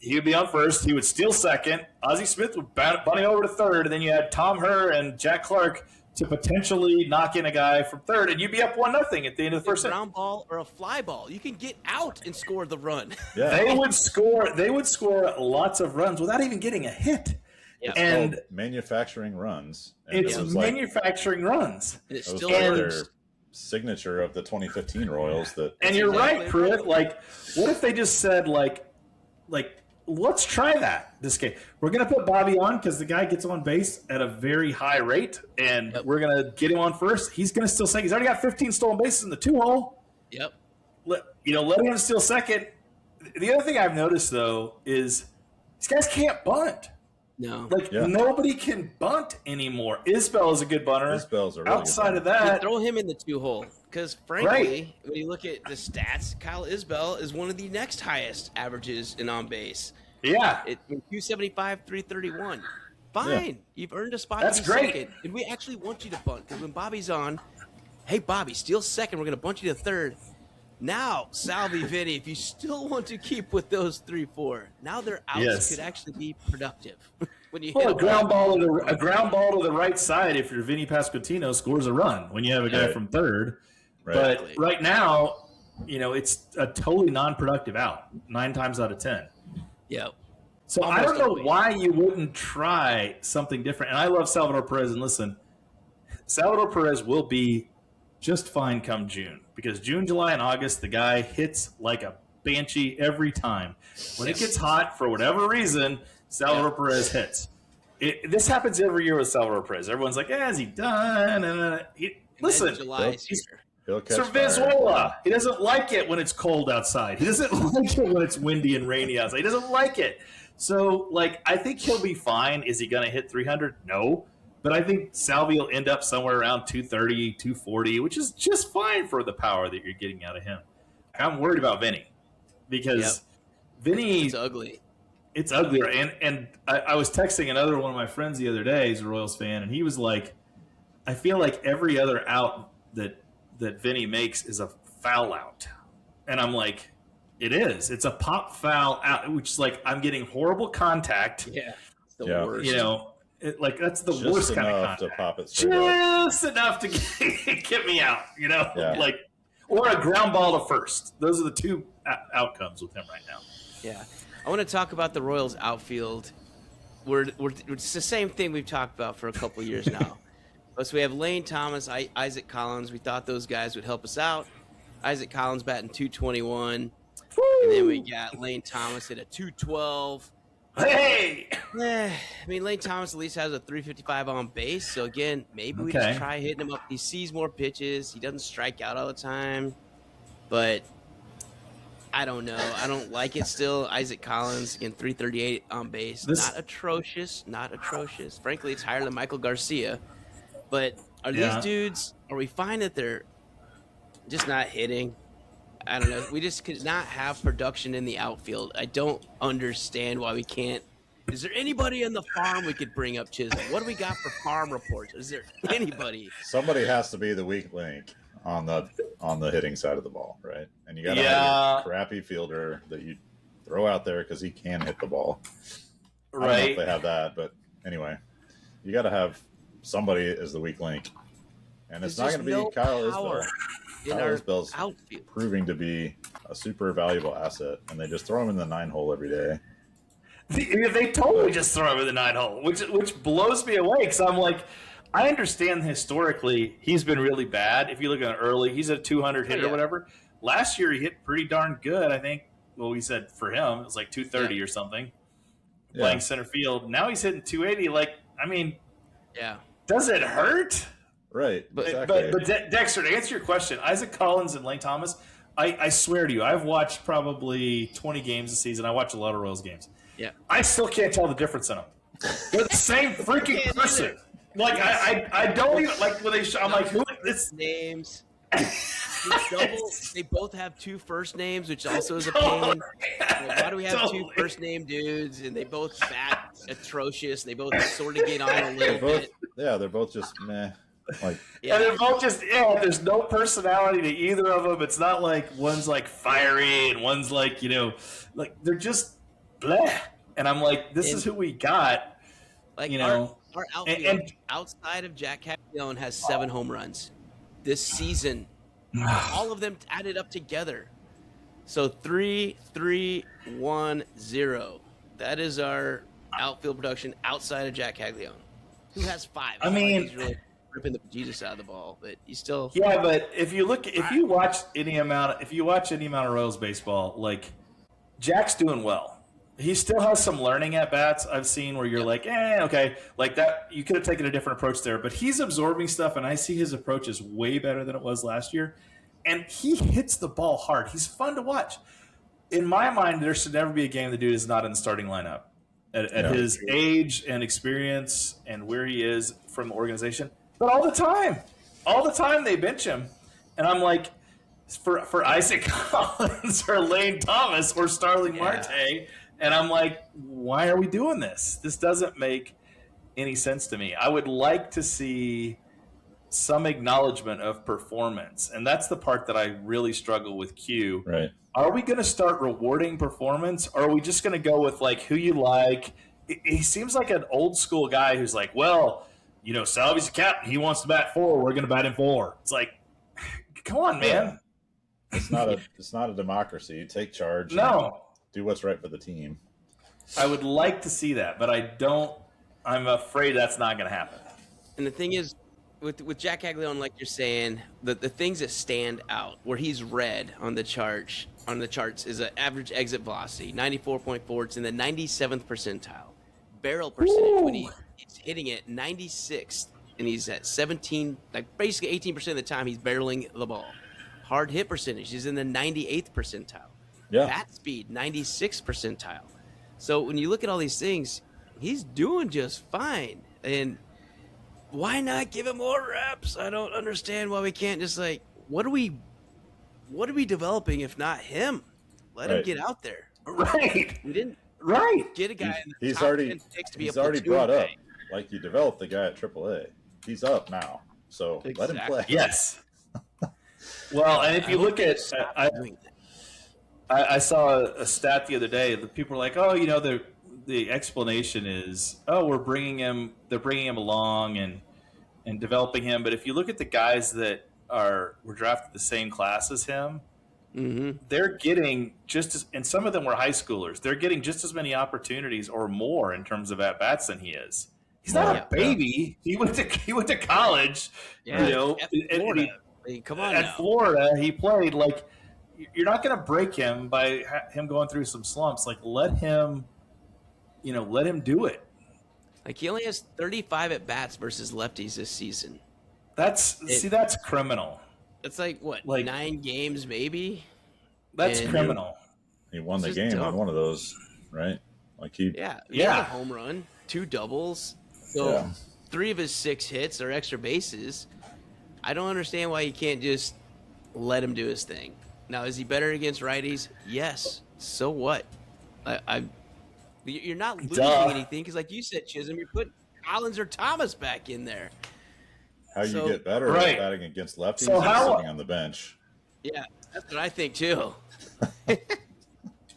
he would be on first. He would steal second. Ozzie Smith would bunny over to third, and then you had Tom Herr and Jack Clark to potentially knock in a guy from third, and you'd be up 1-0 at the end of the first inning. A ground ball or a fly ball. You can get out and score the run. Yeah. They would score lots of runs without even getting a hit. Yep. And manufacturing runs. And it's manufacturing runs. And it was still their signature of the 2015 Royals. And you're right, Pruitt. What if they just said let's try that this game. We're going to put Bobby on because the guy gets on base at a very high rate, and we're going to get him on first. He's going to steal second. He's already got 15 stolen bases in the 2-hole. Yep. Let him steal second. The other thing I've noticed, though, is these guys can't bunt. No. Nobody can bunt anymore. Isbell is a good bunter. Isbell's a really Outside good of that, throw him in the 2-hole because, frankly, when you look at the stats, Kyle Isbell is one of the next highest averages in on base. Yeah. 275, 331. Fine. Yeah. You've earned a spot That's to be great. second. And we actually want you to bunt because when Bobby's on, hey, Bobby, steal second. We're going to bunt you to third. Now, Salvi, Vinny, if you still want to keep with those 3-4, now their outs could actually be productive. When you hit a ground ball to the right side if your Vinny Pasquantino scores a run when you have a guy from third. Right. But right now, it's a totally non-productive out 9 times out of 10. Yeah. So I don't know why you wouldn't try something different. And I love Salvador Perez. And listen, Salvador Perez will be just fine come June because June, July, and August, the guy hits like a banshee every time. When it gets hot, for whatever reason, Salvador Perez hits. This happens every year with Salvador Perez. Everyone's like, is he done? Listen, He'll catch Sir fire. Venezuela. He doesn't like it when it's cold outside. He doesn't like it when it's windy and rainy outside. He doesn't like it. So, like, I think he'll be fine. Is he going to hit 300? No. But I think Salvi will end up somewhere around 230, 240, which is just fine for the power that you're getting out of him. I'm worried about Vinny because Vinny... It's ugly. It's ugly. And I was texting another one of my friends the other day. He's a Royals fan, and he was like, I feel like every other out that Vinny makes is a foul out. And I'm like, it is. It's a pop foul out, which is like I'm getting horrible contact. Yeah. It's the Yeah. worst. You know, like that's the Just worst kind of enough contact. to pop it straight up. Just enough to get me out, you know? Yeah. Like, or a ground ball to first. Those are the two outcomes with him right now. Yeah. I want to talk about the Royals outfield. It's the same thing we've talked about for a couple years now. So we have Lane Thomas, Isaac Collins. We thought those guys would help us out. Isaac Collins batting .221. And then we got Lane Thomas at a .212. Hey! I mean, Lane Thomas at least has a .355 on base. So, again, maybe we just try hitting him up. He sees more pitches. He doesn't strike out all the time. But I don't know. I don't like it still. Isaac Collins, again, .338 on base. Not atrocious. Frankly, it's higher than Michael Garcia. But are these dudes, are we finding that they're just not hitting? I don't know. We just could not have production in the outfield. I don't understand why we can't. Is there anybody on the farm we could bring up, Chisholm? What do we got for farm reports? Is there anybody? Somebody has to be the weak link on the hitting side of the ball, right? And you got to have a crappy fielder that you throw out there because he can hit the ball. I don't know if they have that, but anyway, you got to have somebody as the weak link, and it's not going to be Kyle Isbell. Kyle Isbell's outfield proving to be a super valuable asset, and they just throw him in the 9-hole every day. They totally just throw him in the 9-hole, which blows me away because I'm like, I understand historically he's been really bad. If you look at it early, he's a 200 hitter or whatever. Last year he hit pretty darn good. I think. Well, we said for him it was like 230 or something, playing center field. Now he's hitting 280. Like, I mean, does it hurt? Right. But Dexter, to answer your question, Isaac Collins and Lane Thomas, I swear to you, I've watched probably 20 games this season. I watch a lot of Royals games. Yeah. I still can't tell the difference in them. They're the same freaking person. Like, I don't even, like, when I'm like, who is this? Names. They both have two first names, which also is a pain. Why do we have two first name dudes and they both bat atrocious? They both sort of get on a little bit. Yeah, they're both just meh. Like, and they're both just there's no personality to either of them. It's not like one's like fiery and one's like, like they're just bleh. And I'm like, this is who we got. Like, our outfield outside of Jack Caglione has 7 home runs this season. All of them added up together. So 3-3-1-0. That is our outfield production outside of Jack Caglione, who has 5. I mean, he's really ripping the Jesus out of the ball, but he's still. Yeah, but if you watch any amount of Royals baseball, like, Jack's doing well. He still has some learning at bats I've seen where you're like, okay, like that. You could have taken a different approach there, but he's absorbing stuff, and I see his approach is way better than it was last year. And he hits the ball hard. He's fun to watch. In my mind, there should never be a game the dude is not in the starting lineup at his age and experience and where he is from the organization. But all the time they bench him, and I'm like, for Isaac Collins or Lane Thomas or Starling Marte. And I'm like, why are we doing this? This doesn't make any sense to me. I would like to see some acknowledgement of performance. And that's the part that I really struggle with Q. Right. Are we going to start rewarding performance, or are we just going to go with, like, who you like? He seems like an old school guy who's like, well, Salvi's a captain. He wants to bat 4. We're going to bat him 4. It's like, come on, man. It's not a democracy. You take charge. No. Do what's right for the team. I would like to see that, but I don't. I'm afraid that's not going to happen. And the thing is, with Jack Caglione, like you're saying, the things that stand out where he's red on the charts is an average exit velocity, 94.4. It's in the 97th percentile. Barrel percentage when he's hitting it, 96th and he's at 17, like basically 18% of the time he's barreling the ball. Hard hit percentage, he's in the 98th percentile. Yeah. Bat speed, 96th percentile. So when you look at all these things, he's doing just fine. And why not give him more reps? I don't understand why we can't just like, what are we developing if not him? Let him get out there. Right. We didn't get a guy in the He's top already 10 picks to be he's a already platoon brought up. guy. Like, you developed the guy at AAA. He's up now, so let him play. Yes. Well, and if you look at, I saw a stat the other day. The people were like, "Oh, you know, the explanation is, oh, they're bringing him along and developing him." But if you look at the guys that were drafted the same class as him, they're getting just as, and some of them were high schoolers. They're getting just as many opportunities or more in terms of at bats than he is. He's not a baby. He went to college. Yeah, you know, come on. At Florida, he played like. You're not going to break him by him going through some slumps. Like, let him do it. Like, he only has 35 at bats versus lefties this season. That's criminal. It's like what, 9 games maybe? That's criminal. He won the game on one of those, right? Like he had a home run, 2 doubles. So 3 of his 6 hits are extra bases. I don't understand why you can't just let him do his thing. Now, is he better against righties? Yes. So what? You're not losing anything because, like you said, Chisholm, you're putting Collins or Thomas back in there. How you get better at batting against lefties is sitting on the bench. Yeah, that's what I think too.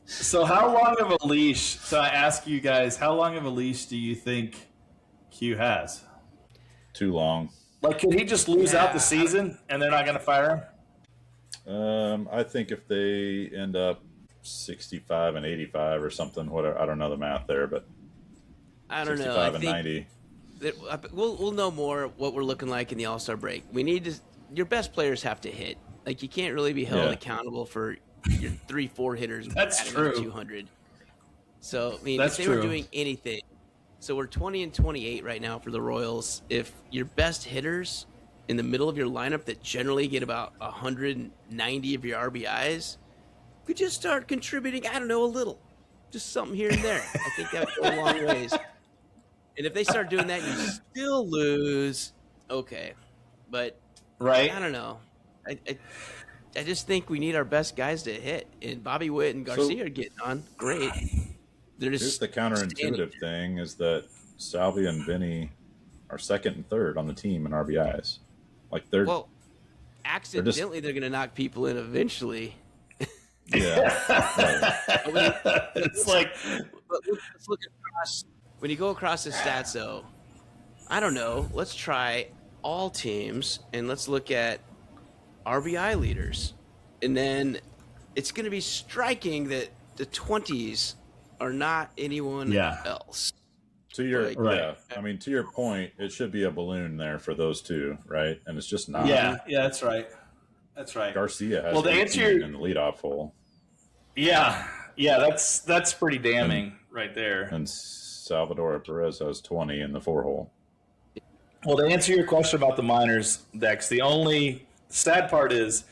So how long of a leash, so I ask you guys, how long of a leash do you think Q has? Too long. Like, could he just lose out the season and they're not going to fire him? I think if they end up 65 and 85 or something, whatever, I don't know the math there, but I don't know. 65 and 90. We'll know more what we're looking like in the All-Star break. We need to. Your best players have to hit. Like, you can't really be held accountable for your 3-4 hitters. That's true. 200. So I mean, That's if they were doing anything, so we're 20 and 28 right now for the Royals. If your best hitters in the middle of your lineup that generally get about 190 of your RBIs could just start contributing, I don't know, a little. Just something here and there. I think that would go a long ways. And if they start doing that and you still lose, okay. But I don't know. I just think we need our best guys to hit. And Bobby Witt and Garcia are getting on. Great. They're just here's the counterintuitive thing is that Salvia and Vinny are second and third on the team in RBIs. Like accidentally they're going to knock people in eventually. Yeah. It's like, let's look across. When you go across the stats, though, I don't know. Let's try all teams and let's look at RBI leaders. And then it's going to be striking that the 20s are not anyone else. To your I mean, to your point, it should be a balloon there for those two, right? And it's just not. Yeah, that's right. That's right. Garcia has 18 in the leadoff hole. Yeah, that's pretty damning right there. And Salvador Perez has 20 in the 4-hole. Well, to answer your question about the minors, Dex, the only sad part is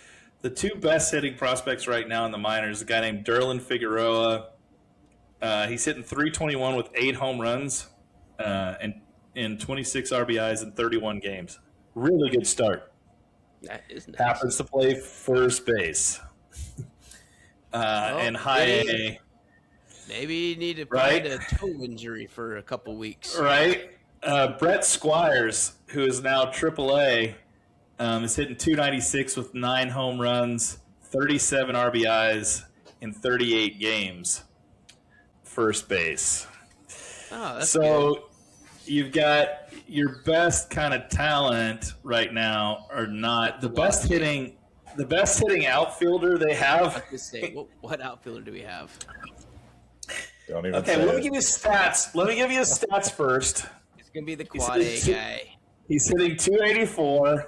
the 2 best hitting prospects right now in the minors, a guy named Derlin Figueroa. He's hitting .321 with 8 home runs and 26 RBIs in 31 games. Really good start. That is nice. Happens to play first base. And high A. Maybe you need to find a toe injury for a couple weeks. Right. Brett Squires, who is now AAA, is hitting .296 with 9 home runs, 37 RBIs in 38 games. First base. Oh, that's so good. You've got your best kind of talent right now are not the best hitting. The best hitting outfielder they have. I was gonna say, what outfielder do we have? Don't even okay, let me give you stats. Let me give you stats first. It's gonna be the quad A guy. He's hitting .284.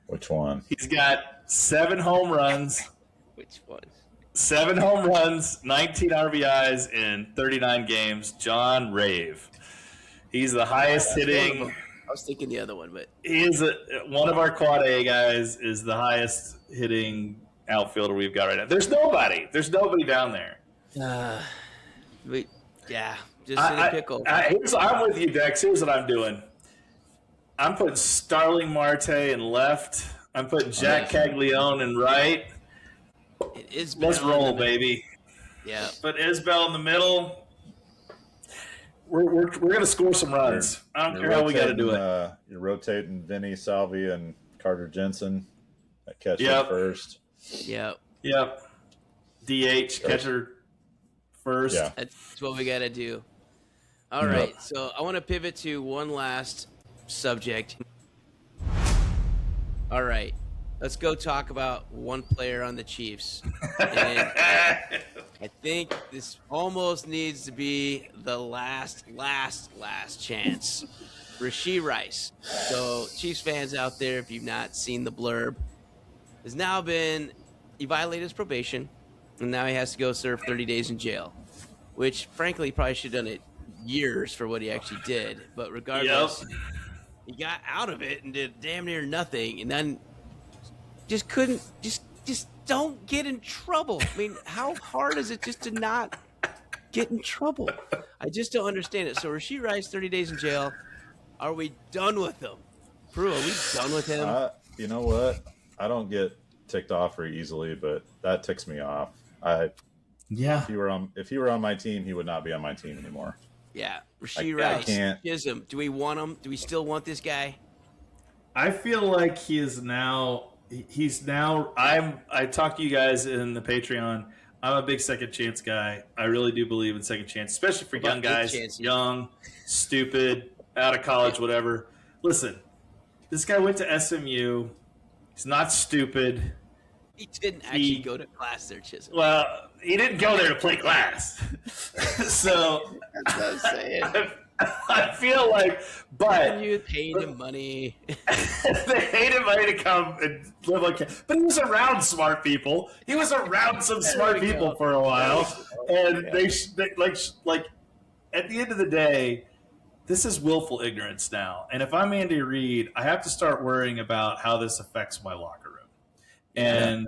Which one? He's got 7 home runs. Which one? 7 home runs, 19 RBIs in 39 games. John Rave. He's the highest hitting. I was thinking the other one, but he is one of our quad A guys is the highest hitting outfielder we've got right now. There's nobody down there. Just in a pickle. I'm with you, Dex. Here's what I'm doing. I'm putting Starling Marte in left. I'm putting Jack Caglione in right. It is. Let's roll, baby. Yeah. Put Isbell in the middle. We're gonna score some runs. I don't care how we got to do it. You're rotating Vinny Salvi and Carter Jensen at catcher first. Yep. DH catcher first. Yeah. That's what we got to do. All right. So I want to pivot to one last subject. All right. Let's go talk about one player on the Chiefs. And I think this almost needs to be the last chance. Rashee Rice. So, Chiefs fans out there, if you've not seen the blurb, he violated his probation, and now he has to go serve 30 days in jail, which, frankly, he probably should have done it years for what he actually did. But regardless, he got out of it and did damn near nothing, and then just don't get in trouble. I mean, how hard is it just to not get in trouble? I just don't understand it. So Rashee Rice, 30 days in jail. Are we done with him? Prue, are we done with him? You know what? I don't get ticked off very easily, but that ticks me off. If he were on my team, he would not be on my team anymore. Yeah, Rashee Rice, Chisholm. Do we want him? Do we still want this guy? I feel like he is now. He's now. I talked to you guys in the Patreon. I'm a big second chance guy. I really do believe in second chance, especially for young guys, young, stupid, out of college, whatever. Listen, this guy went to SMU. He's not stupid. He didn't actually go to class there, Chisholm. Well, he didn't go there to play class. So that's what I'm saying. I feel like, but you paid him money. They paid him money to come and live like that. But he was around smart people. He was around some smart people for a while, and they like at the end of the day, this is willful ignorance now. And if I'm Andy Reid, I have to start worrying about how this affects my locker room. And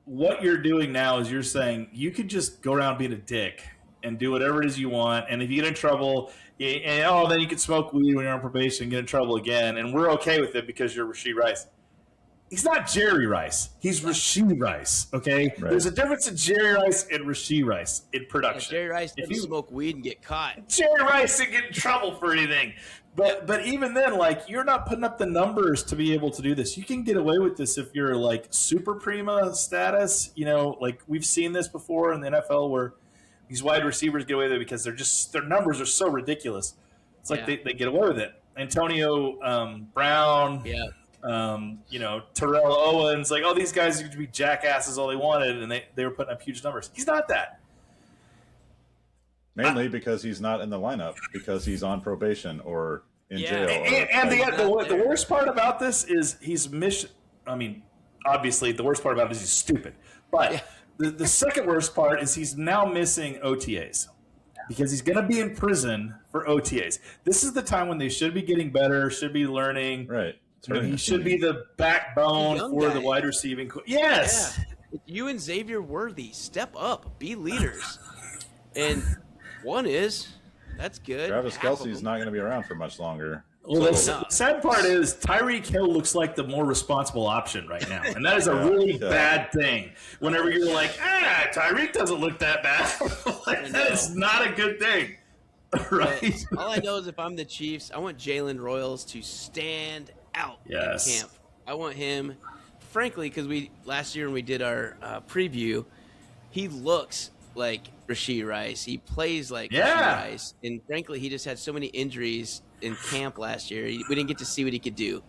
what you're doing now is you're saying you could just go around being a dick and do whatever it is you want. And if you get in trouble, then you can smoke weed when you're on probation and get in trouble again. And we're okay with it because you're Rashee Rice. He's not Jerry Rice. He's Rashee Rice, okay? Right. There's a difference in Jerry Rice and Rashee Rice in production. Jerry Rice didn't smoke weed and get caught. Jerry Rice didn't get in trouble for anything. But even then, like, you're not putting up the numbers to be able to do this. You can get away with this if you're, like, super prima status. You know, like, we've seen this before in the NFL where these wide receivers get away with it because their numbers are so ridiculous. It's like they get away with it. Antonio Brown, Terrell Owens, like all these guys could be jackasses all they wanted, and they were putting up huge numbers. He's not that. Mainly because he's not in the lineup, because he's on probation or in jail. And the worst part about this is obviously the worst part about it is he's stupid. But the second worst part is he's now missing OTAs because he's going to be in prison for OTAs. This is the time when they should be getting better, should be learning. Right. He should be the backbone for the wide receiving. Yes. Yeah. You and Xavier Worthy, step up, be leaders. And one is, that's good. Travis Kelce's not going to be around for much longer. Well, the sad part is Tyreek Hill looks like the more responsible option right now. And that is a really bad thing. Whenever you're like, Tyreek doesn't look that bad. That is not a good thing. Right? All I know is if I'm the Chiefs, I want Jalen Royals to stand out in camp. I want him, frankly, because last year when we did our preview, he looks like Rashee Rice. He plays like Rashee Rice. And frankly, he just had so many injuries in camp last year. We didn't get to see what he could do.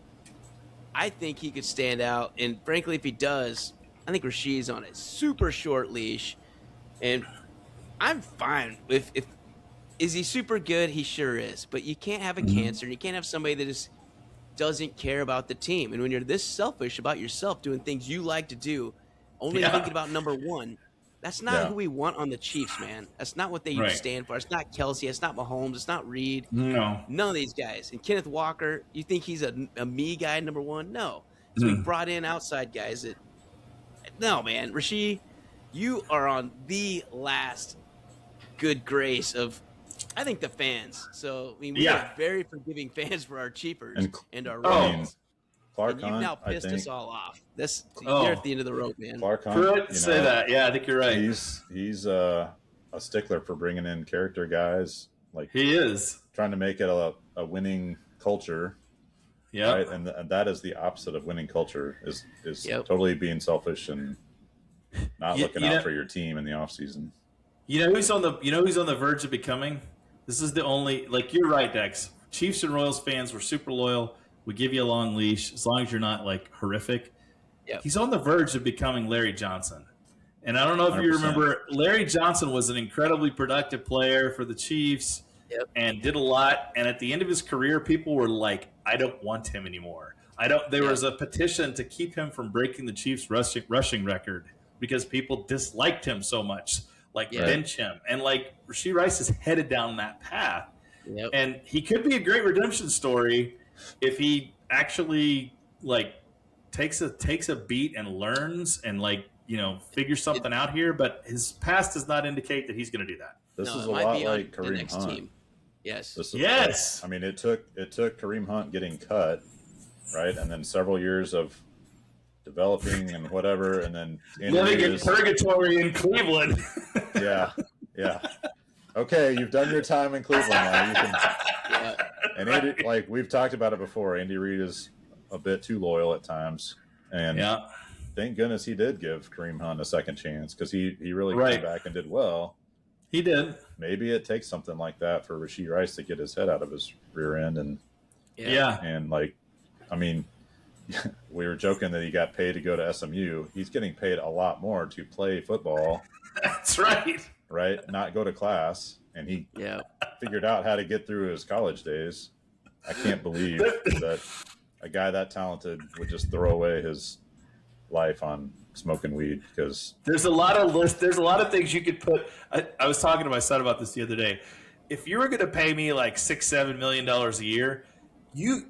I think he could stand out. And frankly, if he does, I think Rashee's on a super short leash. And I'm fine with is he super good? He sure is. But you can't have a cancer. And you can't have somebody that just doesn't care about the team. And when you're this selfish about yourself, doing things you like to do, only thinking about number one, That's not who we want on the Chiefs, man. That's not what they stand for. It's not Kelsey. It's not Mahomes. It's not Reed. No. None of these guys. And Kenneth Walker, you think he's a me guy, number one? No. So we brought in outside guys that – no, man. Rasheed, you are on the last good grace of, I think, the fans. So, I mean, we are very forgiving fans for our cheapers and our runs. Clark You've Hunt, now pissed us all off. You're at the end of the road, man. Clark Hunt, say that. Yeah, I think you're right. He's a stickler for bringing in character guys. Like he is trying to make it a winning culture. Yeah, right? And that is the opposite of winning culture. Is totally being selfish and not looking out for your team in the off season. You know who's on the verge of becoming? This is the only you're right, Dex. Chiefs and Royals fans were super loyal. We give you a long leash as long as you're not horrific. Yep. He's on the verge of becoming Larry Johnson. And I don't know if 100%. You remember, Larry Johnson was an incredibly productive player for the Chiefs and did a lot. And at the end of his career, people were like, I don't want him anymore. There was a petition to keep him from breaking the Chiefs rushing record because people disliked him so much, bench him. And Rasheed Rice is headed down that path. Yep. And he could be a great redemption story if he actually takes a beat and learns and figures something out here, but his past does not indicate that he's going to do that. This is a lot like Kareem Hunt. Team. Yes. Yes. I mean, it took Kareem Hunt getting cut, right, and then several years of developing and whatever, and then living in purgatory in Cleveland. Yeah. Okay, you've done your time in Cleveland now. You can. And Andy, we've talked about it before, Andy Reid is a bit too loyal at times, and thank goodness he did give Kareem Hunt a second chance because he really came back and did well. He did. Maybe it takes something like that for Rasheed Rice to get his head out of his rear end, and I mean, we were joking that he got paid to go to SMU. He's getting paid a lot more to play football. That's right. Right, not go to class, and he figured out how to get through his college days. I can't believe that a guy that talented would just throw away his life on smoking weed because there's a lot of things you could put. I was talking to my son about this the other day. If you were going to pay me $6-7 million a year,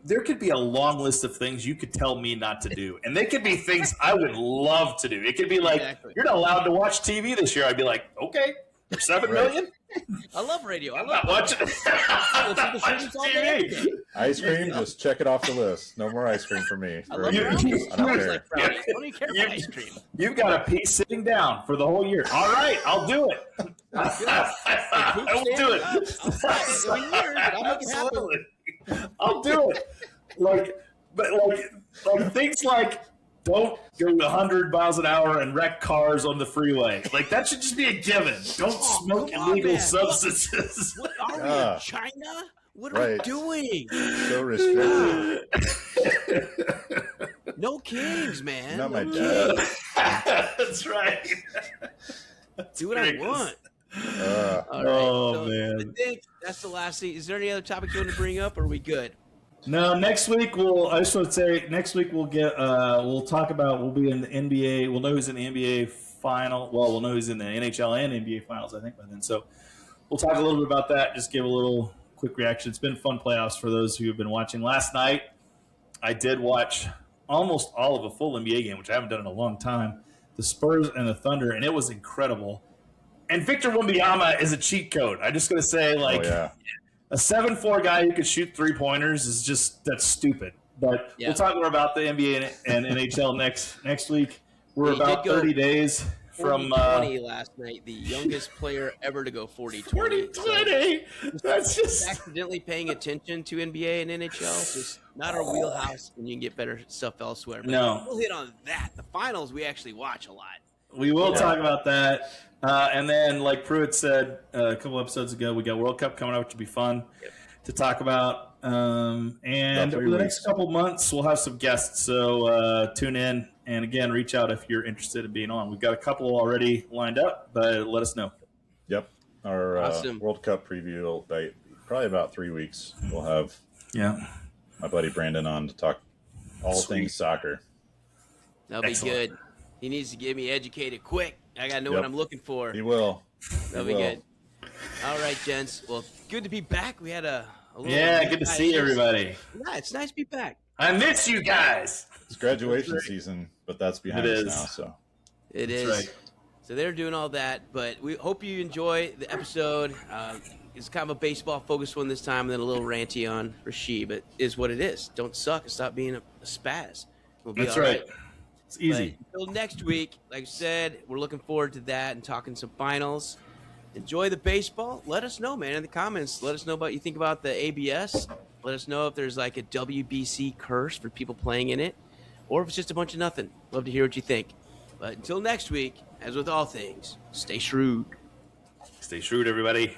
there could be a long list of things you could tell me not to do, and they could be things I would love to do. It could be you're not allowed to watch TV this year. I'd be like, okay. For $7 million? I love radio. I'm not watching TV. Ice cream, just check it off the list. No more ice cream for me. I love brownies. I don't even care about ice cream. You've got a piece sitting down for the whole year. All right, I'll do it. I'll do it. Absolutely. I'll do it. But things don't go 100 miles an hour and wreck cars on the freeway. That should just be a given. Don't smoke illegal substances. What are we in China? What are we doing? So restricted. No kings, man. Not my dad. That's right. Do what I want. All right. Oh, man. I think that's the last thing. Is there any other topics you want to bring up, or are we good? No, next week we'll get we'll talk about, we'll be in the NBA. We'll know who's in the NBA final. Well, we'll know who's in the NHL and NBA finals, I think, by then. So we'll talk a little bit about that. Just give a little quick reaction. It's been fun playoffs for those who have been watching. Last night, I did watch almost all of a full NBA game, which I haven't done in a long time. The Spurs and the Thunder, and it was incredible. And Victor Wembanyama is a cheat code. I'm just going to say, a 7'4" guy who could shoot 3-pointers is that's stupid. But we'll talk more about the NBA and NHL next week. We're about 30 days from 40-20 last night, the youngest player ever to go 40-20. 40-20. That's just accidentally paying attention to NBA and NHL. It's just not our wheelhouse, and you can get better stuff elsewhere. But we'll hit on that. The finals we actually watch a lot. We will talk about that. And then, like Pruitt said a couple episodes ago, we got World Cup coming up, which will be fun to talk about. And over the next couple months, we'll have some guests. So tune in. And, again, reach out if you're interested in being on. We've got a couple already lined up, but let us know. Yep. Our World Cup preview will be probably about 3 weeks. We'll have my buddy Brandon on to talk all things soccer. That'll be good. He needs to get me educated quick. I got to know Yep. what I'm looking for. He will. That'll be good. All right, gents. Well, good to be back. We had a little Good to see everybody. Yeah, it's nice to be back. I miss you guys. It's graduation season, but that's behind us now. So it is. Right. So they're doing all that, but we hope you enjoy the episode. It's kind of a baseball-focused one this time, and then a little ranty on Rasheed, but it is what it is. Don't suck and stop being a spaz. We'll be That's all right. It's easy. But until next week, like I said, we're looking forward to that and talking some finals. Enjoy the baseball. Let us know, man, in the comments. Let us know what you think about the ABS. Let us know if there's like a WBC curse for people playing in it, or if it's just a bunch of nothing. Love to hear what you think. But until next week, as with all things, stay shrewd. Stay shrewd, everybody.